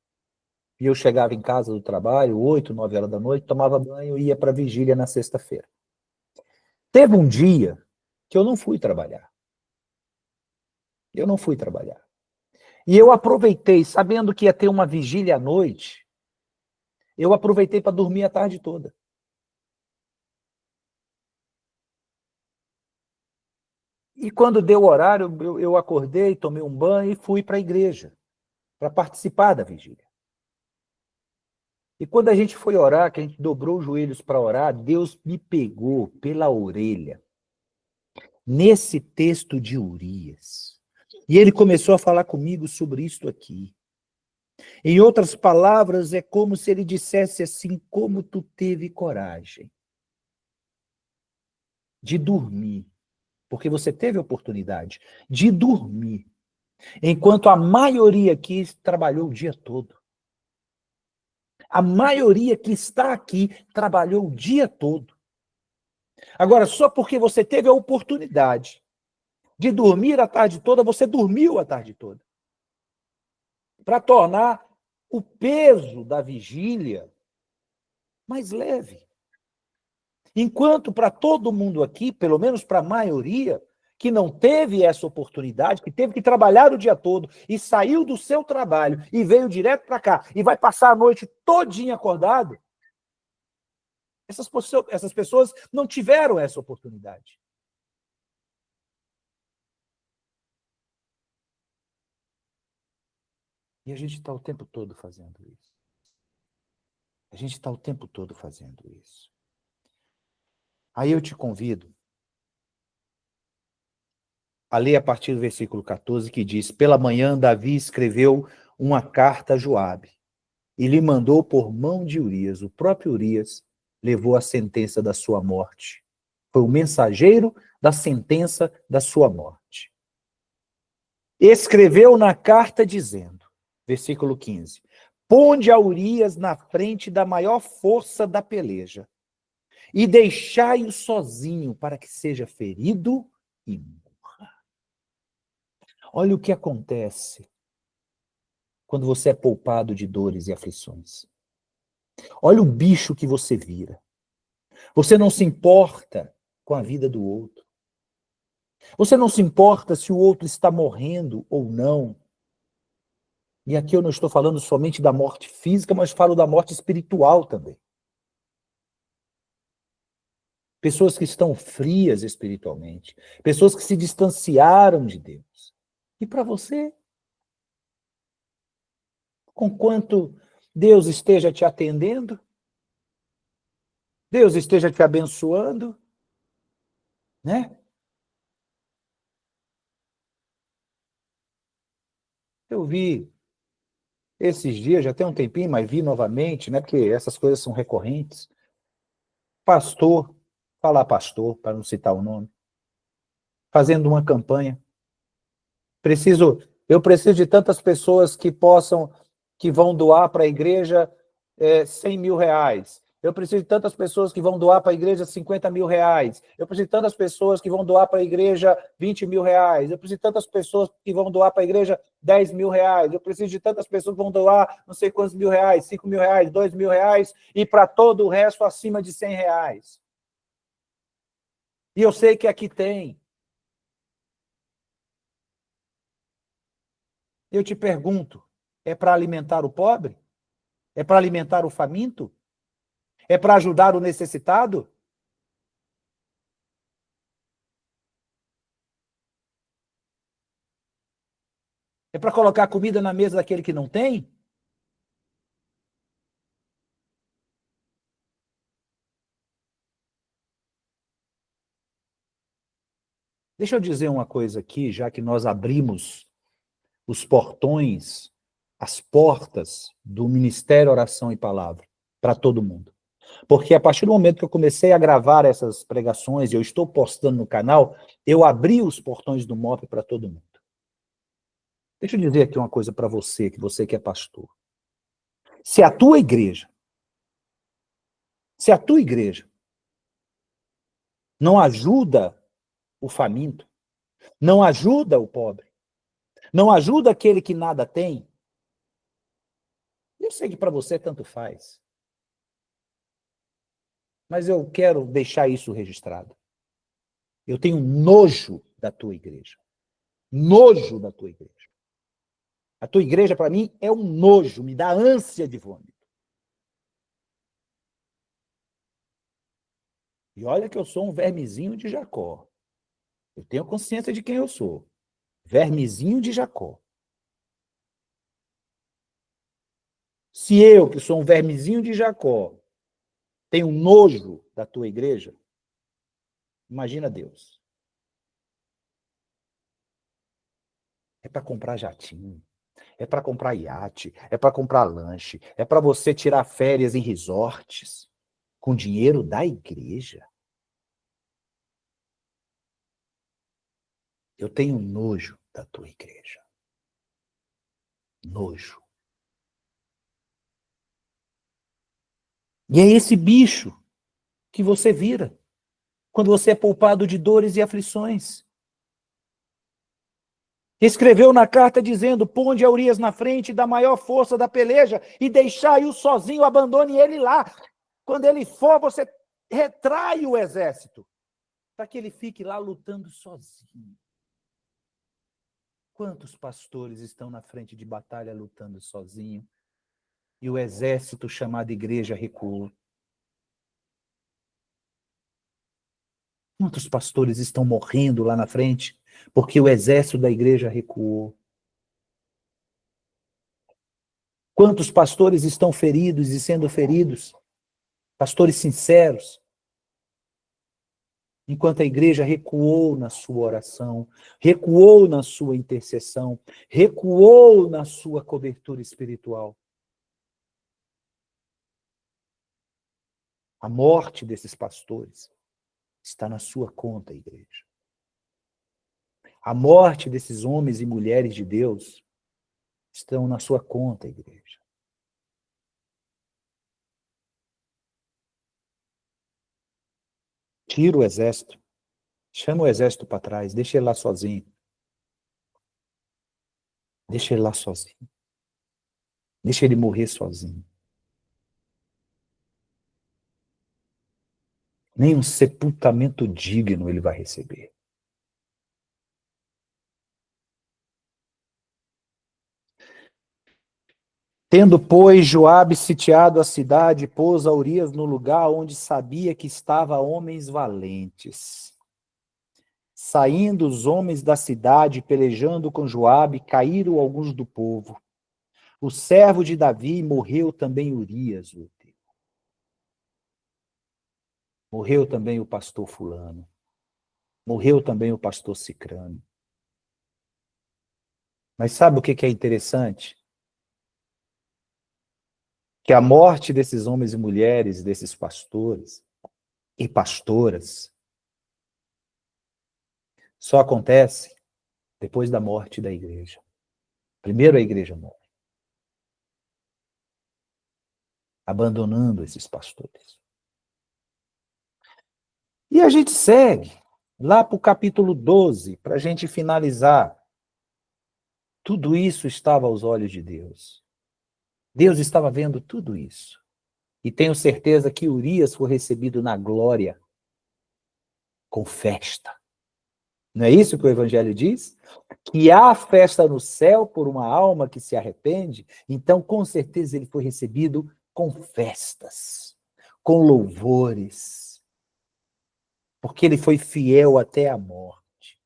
E eu chegava em casa do trabalho, 8, 9 horas da noite, tomava banho e ia para a vigília na sexta-feira. Teve um dia que eu não fui trabalhar. Eu não fui trabalhar. E eu aproveitei, sabendo que ia ter uma vigília à noite, eu aproveitei para dormir a tarde toda. E quando deu o horário, eu acordei, tomei um banho e fui para a igreja, para participar da vigília. E quando a gente foi orar, que a gente dobrou os joelhos para orar, Deus me pegou pela orelha, nesse texto de Urias. E ele começou a falar comigo sobre isto aqui. Em outras palavras, é como se ele dissesse assim: como tu teve coragem de dormir, porque você teve a oportunidade de dormir, enquanto a maioria aqui trabalhou o dia todo. A maioria que está aqui trabalhou o dia todo. Agora, só porque você teve a oportunidade de dormir a tarde toda, você dormiu a tarde toda. Para tornar o peso da vigília mais leve. Enquanto para todo mundo aqui, pelo menos para a maioria, que não teve essa oportunidade, que teve que trabalhar o dia todo e saiu do seu trabalho e veio direto para cá e vai passar a noite todinha acordado, essas pessoas não tiveram essa oportunidade. E a gente está o tempo todo fazendo isso. A gente está o tempo todo fazendo isso. Aí eu te convido a ler a partir do versículo 14, que diz: pela manhã Davi escreveu uma carta a Joabe e lhe mandou por mão de Urias. O próprio Urias levou a sentença da sua morte. Foi o mensageiro da sentença da sua morte. Escreveu na carta dizendo, versículo 15, ponde a Urias na frente da maior força da peleja e deixai-o sozinho para que seja ferido e morra. Olha o que acontece quando você é poupado de dores e aflições. Olha o bicho que você vira. Você não se importa com a vida do outro. Você não se importa se o outro está morrendo ou não. E aqui eu não estou falando somente da morte física, mas falo da morte espiritual também. Pessoas que estão frias espiritualmente. Pessoas que se distanciaram de Deus. E para você? Conquanto Deus esteja te atendendo, Deus esteja te abençoando, né? Eu vi esses dias, já tem um tempinho, mas vi novamente, né? Porque essas coisas são recorrentes. Pastor, falar pastor, para não citar o nome, fazendo uma campanha. Eu preciso de tantas pessoas que vão doar para a igreja R$100 mil. Eu preciso de tantas pessoas que vão doar para a igreja 50 mil reais. Eu preciso de tantas pessoas que vão doar para a igreja 20 mil reais. Eu preciso de tantas pessoas que vão doar para a igreja 10 mil reais. Eu preciso de tantas pessoas que vão doar não sei quantos mil reais, 5 mil reais, 2 mil reais, e para todo o resto acima de 100 reais. E eu sei que aqui tem. Eu te pergunto, é para alimentar o pobre? É para alimentar o faminto? É para ajudar o necessitado? É para colocar comida na mesa daquele que não tem? Deixa eu dizer uma coisa aqui, já que nós abrimos os portões, as portas do Ministério Oração e Palavra para todo mundo. Porque a partir do momento que eu comecei a gravar essas pregações, e eu estou postando no canal, eu abri os portões do MOP para todo mundo. Deixa eu dizer aqui uma coisa para você que é pastor. Se a tua igreja não ajuda o faminto, não ajuda o pobre, não ajuda aquele que nada tem, eu sei que para você tanto faz. Mas eu quero deixar isso registrado. Eu tenho nojo da tua igreja. Nojo da tua igreja. A tua igreja, para mim, é um nojo, me dá ânsia de vômito. E olha que eu sou um vermezinho de Jacó. Eu tenho consciência de quem eu sou. Vermezinho de Jacó. Se eu, que sou um vermezinho de Jacó, tenho nojo da tua igreja, imagina Deus. É para comprar jatinho, é para comprar iate, é para comprar lanche, é para você tirar férias em resorts com dinheiro da igreja. Eu tenho nojo da tua igreja. Nojo. E é esse bicho que você vira quando você é poupado de dores e aflições. Escreveu na carta dizendo: ponde a Urias na frente da maior força da peleja e deixai-o sozinho, abandone ele lá. Quando ele for, você retrai o exército para que ele fique lá lutando sozinho. Quantos pastores estão na frente de batalha lutando sozinho e o exército chamado igreja recuou? Quantos pastores estão morrendo lá na frente porque o exército da igreja recuou? Quantos pastores estão feridos e sendo feridos? Pastores sinceros, enquanto a igreja recuou na sua oração, recuou na sua intercessão, recuou na sua cobertura espiritual. A morte desses pastores está na sua conta, igreja. A morte desses homens e mulheres de Deus estão na sua conta, igreja. Tira o exército, chama o exército para trás, deixa ele lá sozinho. Deixa ele lá sozinho. Deixa ele morrer sozinho. Nem um sepultamento digno ele vai receber. Tendo, pois, Joabe sitiado a cidade, pôs a Urias no lugar onde sabia que estava homens valentes. Saindo os homens da cidade, pelejando com Joabe, caíram alguns do povo. O servo de Davi morreu também Urias. Morreu também o pastor fulano. Morreu também o pastor cicrano. Mas sabe o que é interessante? Que a morte desses homens e mulheres, desses pastores e pastoras, só acontece depois da morte da igreja. Primeiro a igreja morre. abandonando esses pastores. E a gente segue lá para o capítulo 12, para a gente finalizar. Tudo isso estava aos olhos de Deus. Deus estava vendo tudo isso. E tenho certeza que Urias foi recebido na glória, com festa. Não é isso que o Evangelho diz? Que há festa no céu por uma alma que se arrepende. Então, com certeza, ele foi recebido com festas, com louvores, porque ele foi fiel até a morte.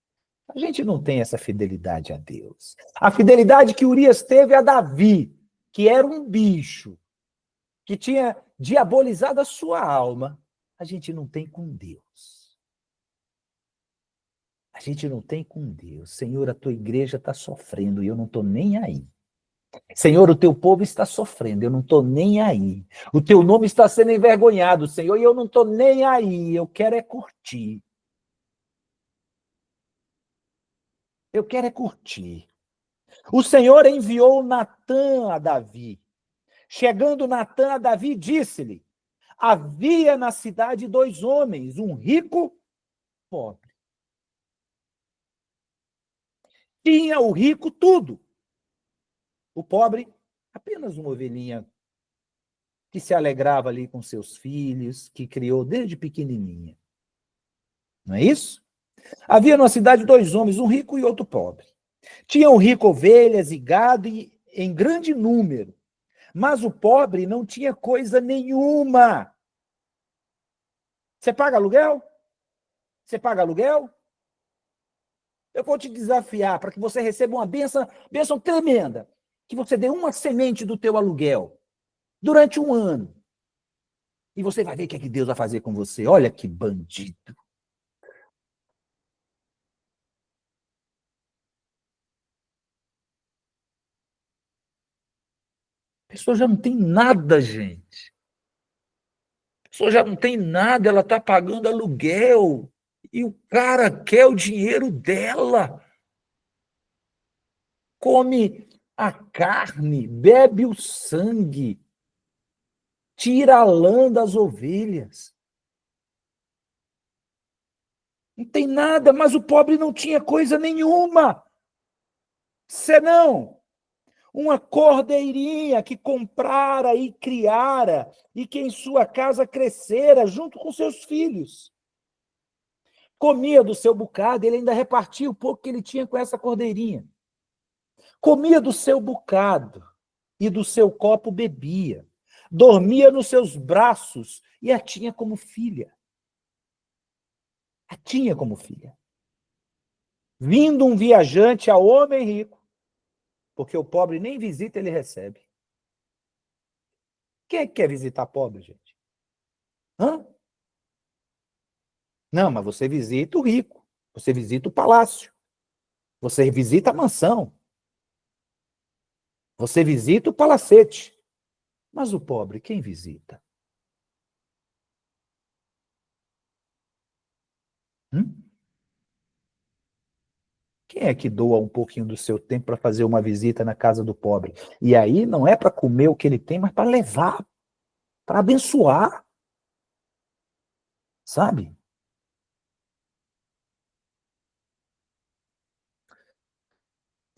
A gente não tem essa fidelidade a Deus. A fidelidade que Urias teve a Davi, que era um bicho, que tinha diabolizado a sua alma, a gente não tem com Deus. A gente não tem com Deus. Senhor, a tua igreja está sofrendo e eu não estou nem aí. Senhor, o teu povo está sofrendo, eu não estou nem aí. O teu nome está sendo envergonhado, Senhor, e eu não estou nem aí. Eu quero é curtir. Eu quero é curtir. O Senhor enviou Natã a Davi. Chegando Natã a Davi, disse-lhe: havia na cidade 2 homens, um rico e pobre. Tinha o rico tudo. O pobre, apenas uma ovelhinha que se alegrava ali com seus filhos, que criou desde pequenininha. Não é isso? Havia numa cidade 2 homens, um rico e outro pobre. Tinha o rico ovelhas e gado em grande número, mas o pobre não tinha coisa nenhuma. Você paga aluguel? Você paga aluguel? Eu vou te desafiar para que você receba uma bênção tremenda, que você dê uma semente do teu aluguel durante um ano. E você vai ver o que é que Deus vai fazer com você. Olha que bandido. A pessoa já não tem nada, gente. A pessoa já não tem nada, ela está pagando aluguel. E o cara quer o dinheiro dela. Come a carne, bebe o sangue, tira a lã das ovelhas. Não tem nada, mas o pobre não tinha coisa nenhuma. Senão uma cordeirinha que comprara e criara e que em sua casa crescera junto com seus filhos. Comia do seu bocado, ele ainda repartia o pouco que ele tinha com essa cordeirinha. Comia do seu bocado e do seu copo bebia. Dormia nos seus braços e a tinha como filha. A tinha como filha. Vindo um viajante a homem rico, porque o pobre nem visita ele recebe. Quem é que quer visitar pobre, gente? Hã? Não, mas você visita o rico, você visita o palácio, você visita a mansão, você visita o palacete. Mas o pobre, quem visita? Hum? Quem é que doa um pouquinho do seu tempo para fazer uma visita na casa do pobre? E aí não é para comer o que ele tem, mas para levar, para abençoar, sabe?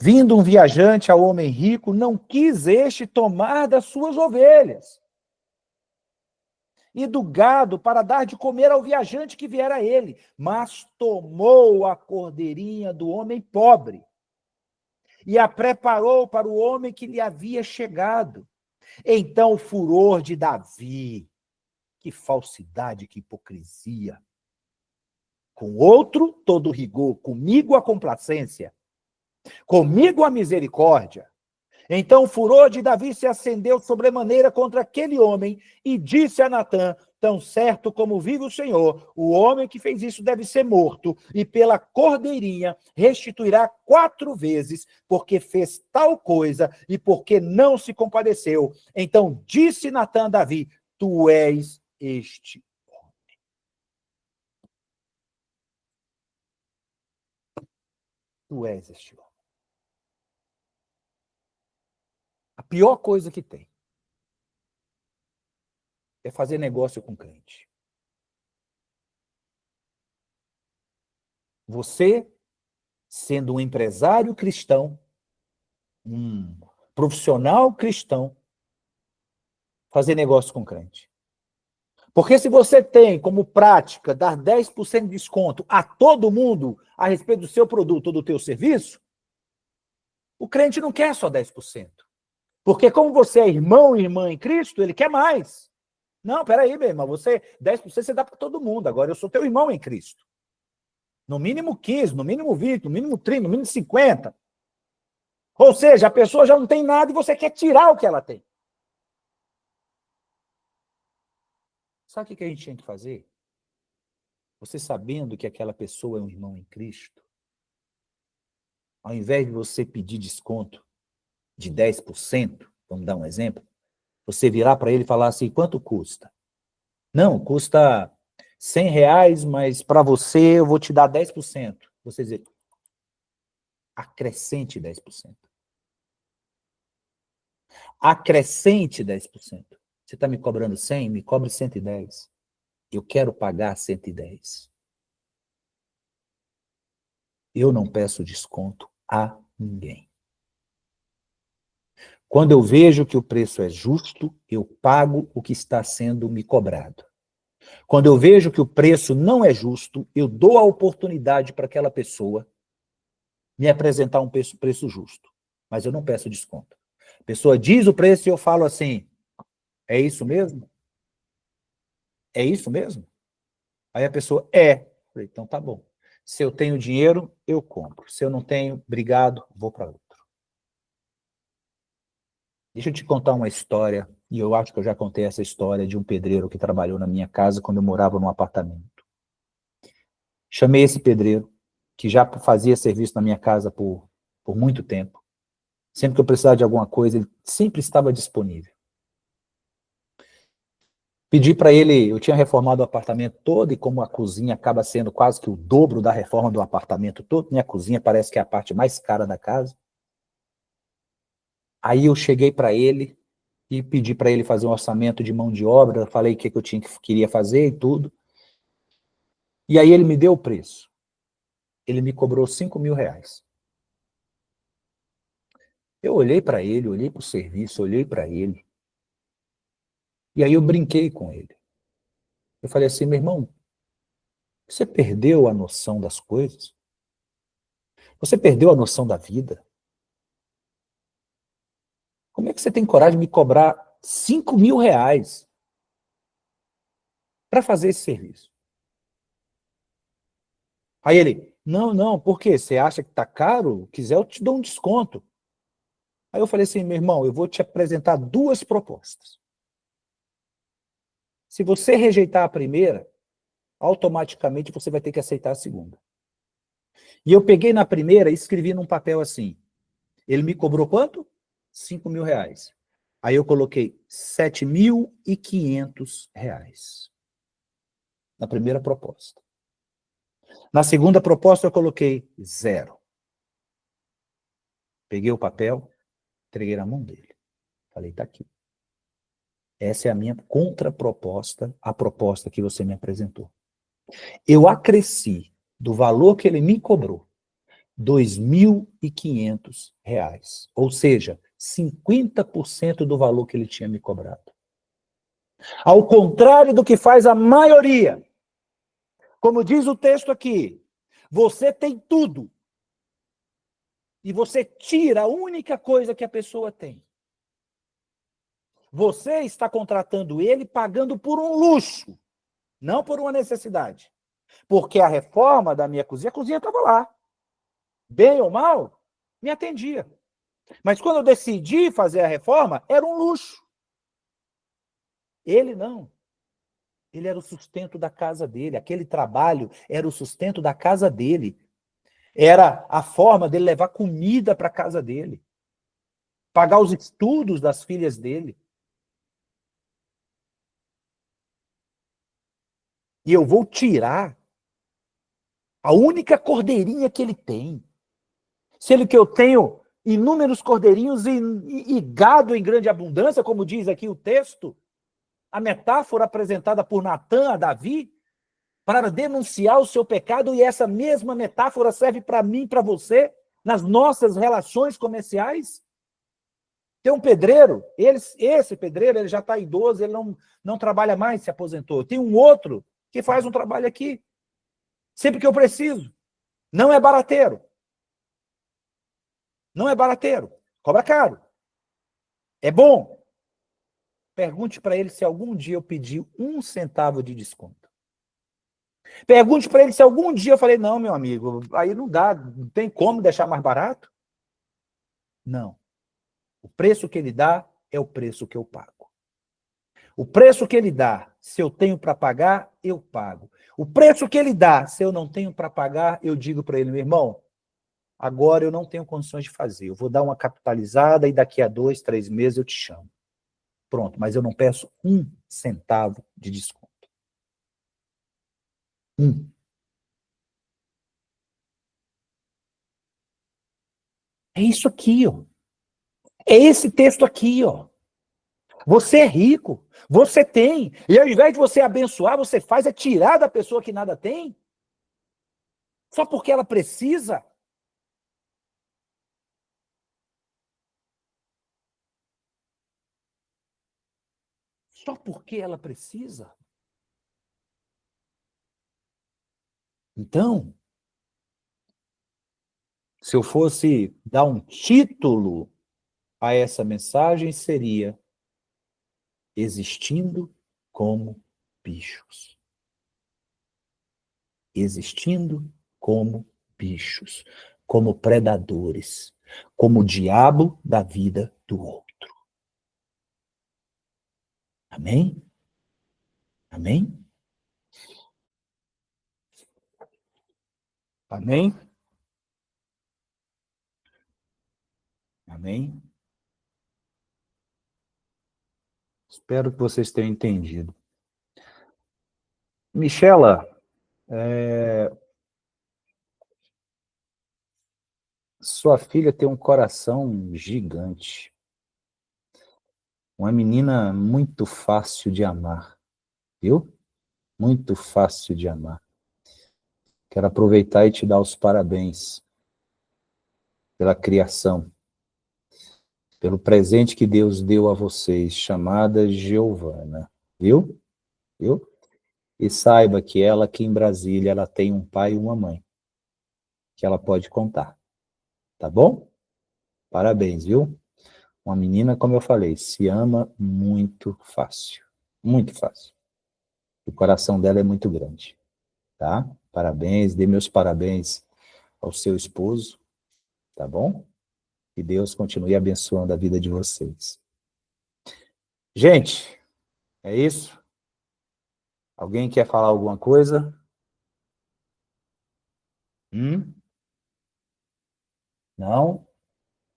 Vindo um viajante ao homem rico, não quis este tomar das suas ovelhas e do gado para dar de comer ao viajante que viera a ele, mas tomou a cordeirinha do homem pobre e a preparou para o homem que lhe havia chegado. Então o furor de Davi, que falsidade, que hipocrisia. Com outro, todo rigor, comigo a complacência, comigo a misericórdia. Então o furor de Davi se acendeu sobremaneira contra aquele homem e disse a Natã: tão certo como vive o Senhor, o homem que fez isso deve ser morto, e pela cordeirinha restituirá 4 vezes, porque fez tal coisa e porque não se compadeceu. Então disse Natã a Davi: tu és este. Tu és este homem. A pior coisa que tem é fazer negócio com crente. Você, sendo um empresário cristão, um profissional cristão, fazer negócio com crente. Porque se você tem como prática dar 10% de desconto a todo mundo a respeito do seu produto ou do teu serviço, o crente não quer só 10%. Porque como você é irmão e irmã em Cristo, ele quer mais. Não, peraí, meu irmão, 10% você dá para todo mundo, agora eu sou teu irmão em Cristo. No mínimo 15, no mínimo 20, no mínimo 30, no mínimo 50. Ou seja, a pessoa já não tem nada e você quer tirar o que ela tem. Sabe o que a gente tinha que fazer? Você sabendo que aquela pessoa é um irmão em Cristo, ao invés de você pedir desconto de 10%, vamos dar um exemplo, você virar para ele e falar assim, quanto custa? Não, custa R$100, mas para você eu vou te dar 10%. Você dizer, acrescente 10%. Acrescente 10%. Você está me cobrando 100? Me cobre 110. Eu quero pagar 110. Eu não peço desconto a ninguém. Quando eu vejo que o preço é justo, eu pago o que está sendo me cobrado. Quando eu vejo que o preço não é justo, eu dou a oportunidade para aquela pessoa me apresentar um preço justo. Mas eu não peço desconto. A pessoa diz o preço e eu falo assim, é isso mesmo? É isso mesmo? Aí a pessoa, é. Falei, então tá bom. Se eu tenho dinheiro, eu compro. Se eu não tenho, obrigado, vou para outro. Deixa eu te contar uma história, e eu acho que eu já contei essa história de um pedreiro que trabalhou na minha casa quando eu morava num apartamento. Chamei esse pedreiro, que já fazia serviço na minha casa por muito tempo. Sempre que eu precisava de alguma coisa, ele sempre estava disponível. Pedi para ele, eu tinha reformado o apartamento todo, e como a cozinha acaba sendo quase que o dobro da reforma do apartamento todo, minha cozinha parece que é a parte mais cara da casa. Aí eu cheguei para ele e pedi para ele fazer um orçamento de mão de obra, falei o que eu queria fazer e tudo. E aí ele me deu o preço. Ele me cobrou R$5.000. Eu olhei para ele, olhei para o serviço, olhei para ele. E aí eu brinquei com ele. Eu falei assim, meu irmão, você perdeu a noção das coisas? Você perdeu a noção da vida? Como é que você tem coragem de me cobrar R$5.000 para fazer esse serviço? Aí ele, não, por quê? Você acha que está caro? Quiser, eu te dou um desconto. Aí eu falei assim, meu irmão, eu vou te apresentar duas propostas. Se você rejeitar a primeira, automaticamente você vai ter que aceitar a segunda. E eu peguei na primeira e escrevi num papel assim. Ele me cobrou quanto? R$5.000. Aí eu coloquei R$7.500 na primeira proposta. Na segunda proposta eu coloquei 0. Peguei o papel, entreguei na mão dele. Falei, tá aqui. Essa é a minha contraproposta à proposta que você me apresentou. Eu acresci do valor que ele me cobrou R$2.500, ou seja, 50% do valor que ele tinha me cobrado. Ao contrário do que faz a maioria. Como diz o texto aqui, você tem tudo. E você tira a única coisa que a pessoa tem. Você está contratando ele pagando por um luxo, não por uma necessidade. Porque a reforma da minha cozinha, a cozinha estava lá. Bem ou mal, me atendia. Mas quando eu decidi fazer a reforma, era um luxo. Ele não. Ele era o sustento da casa dele. Aquele trabalho era o sustento da casa dele. Era a forma dele levar comida para a casa dele. Pagar os estudos das filhas dele. E eu vou tirar a única cordeirinha que ele tem. Sendo que eu tenho inúmeros cordeirinhos e gado em grande abundância, como diz aqui o texto. a metáfora apresentada por Natan a Davi para denunciar o seu pecado, e essa mesma metáfora serve para mim e para você nas nossas relações comerciais? Tem um pedreiro, esse pedreiro ele já está idoso, ele não trabalha mais, se aposentou. Tem um outro que faz um trabalho aqui, sempre que eu preciso. Não é barateiro. Não é barateiro. Cobra caro. É bom. Pergunte para ele se algum dia eu pedi 1 centavo de desconto. Pergunte para ele se algum dia eu falei, não, meu amigo, aí não dá, não tem como deixar mais barato. Não. O preço que ele dá é o preço que eu pago. O preço que ele dá, se eu tenho para pagar, eu pago. O preço que ele dá, se eu não tenho para pagar, eu digo para ele, meu irmão, agora eu não tenho condições de fazer. Eu vou dar uma capitalizada e daqui a 2, 3 meses eu te chamo. Pronto, mas eu não peço 1 centavo de desconto. É isso aqui, ó. É esse texto aqui, ó. Você é rico, você tem, e ao invés de você abençoar, você faz é tirar da pessoa que nada tem, só porque ela precisa. Só porque ela precisa. Então, se eu fosse dar um título a essa mensagem, seria Existindo como bichos. Existindo como bichos, como predadores, como o diabo da vida do outro. Amém? Amém? Amém? Amém? Espero que vocês tenham entendido. Michela, sua filha tem um coração gigante. Uma menina muito fácil de amar, viu? Muito fácil de amar. Quero aproveitar e te dar os parabéns pela criação, pelo presente que Deus deu a vocês, chamada Giovana, viu? Viu? E saiba que ela aqui em Brasília, ela tem um pai e uma mãe, que ela pode contar, tá bom? Parabéns, viu? Uma menina, como eu falei, se ama muito fácil, muito fácil. O coração dela é muito grande, tá? Parabéns, dê meus parabéns ao seu esposo, tá bom? Que Deus continue abençoando a vida de vocês. Gente, é isso? Alguém quer falar alguma coisa? Não?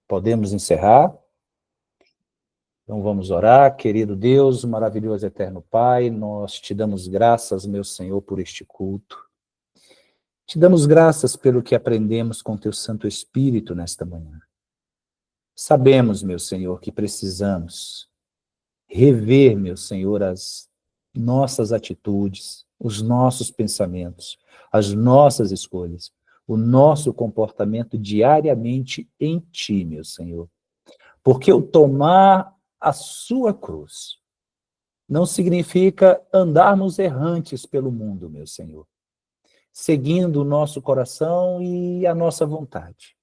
Podemos encerrar? Então vamos orar. Querido Deus, maravilhoso eterno Pai, nós te damos graças, meu Senhor, por este culto. Te damos graças pelo que aprendemos com teu Santo Espírito nesta manhã. Sabemos, meu Senhor, que precisamos rever, meu Senhor, as nossas atitudes, os nossos pensamentos, as nossas escolhas, o nosso comportamento diariamente em Ti, meu Senhor. Porque o tomar a sua cruz não significa andarmos errantes pelo mundo, meu Senhor, seguindo o nosso coração e a nossa vontade,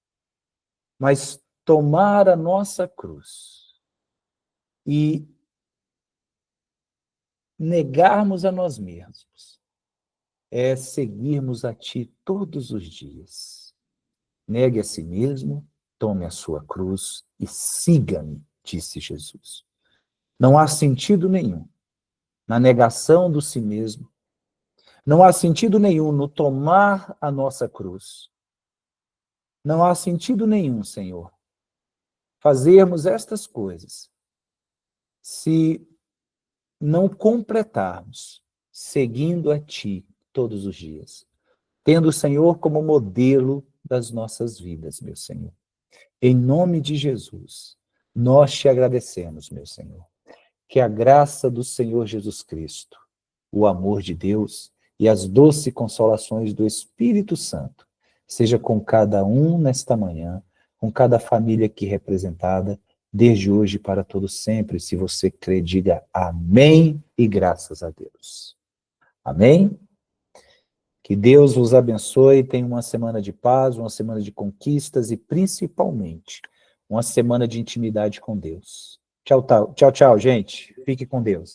mas tomar a nossa cruz e negarmos a nós mesmos é seguirmos a Ti todos os dias. Negue a si mesmo, tome a sua cruz e siga-me, disse Jesus. Não há sentido nenhum na negação do si mesmo, não há sentido nenhum no tomar a nossa cruz. Não há sentido nenhum, Senhor, fazermos estas coisas se não completarmos seguindo a Ti todos os dias, tendo o Senhor como modelo das nossas vidas, meu Senhor. Em nome de Jesus, nós te agradecemos, meu Senhor. que a graça do Senhor Jesus Cristo, o amor de Deus e as doces consolações do Espírito Santo seja com cada um nesta manhã, com cada família aqui representada, desde hoje para todo sempre. Se você crê, diga amém e graças a Deus. Amém? Que Deus vos abençoe, tenha uma semana de paz, uma semana de conquistas e, principalmente, uma semana de intimidade com Deus. Tchau, tchau, tchau, gente. Fique com Deus.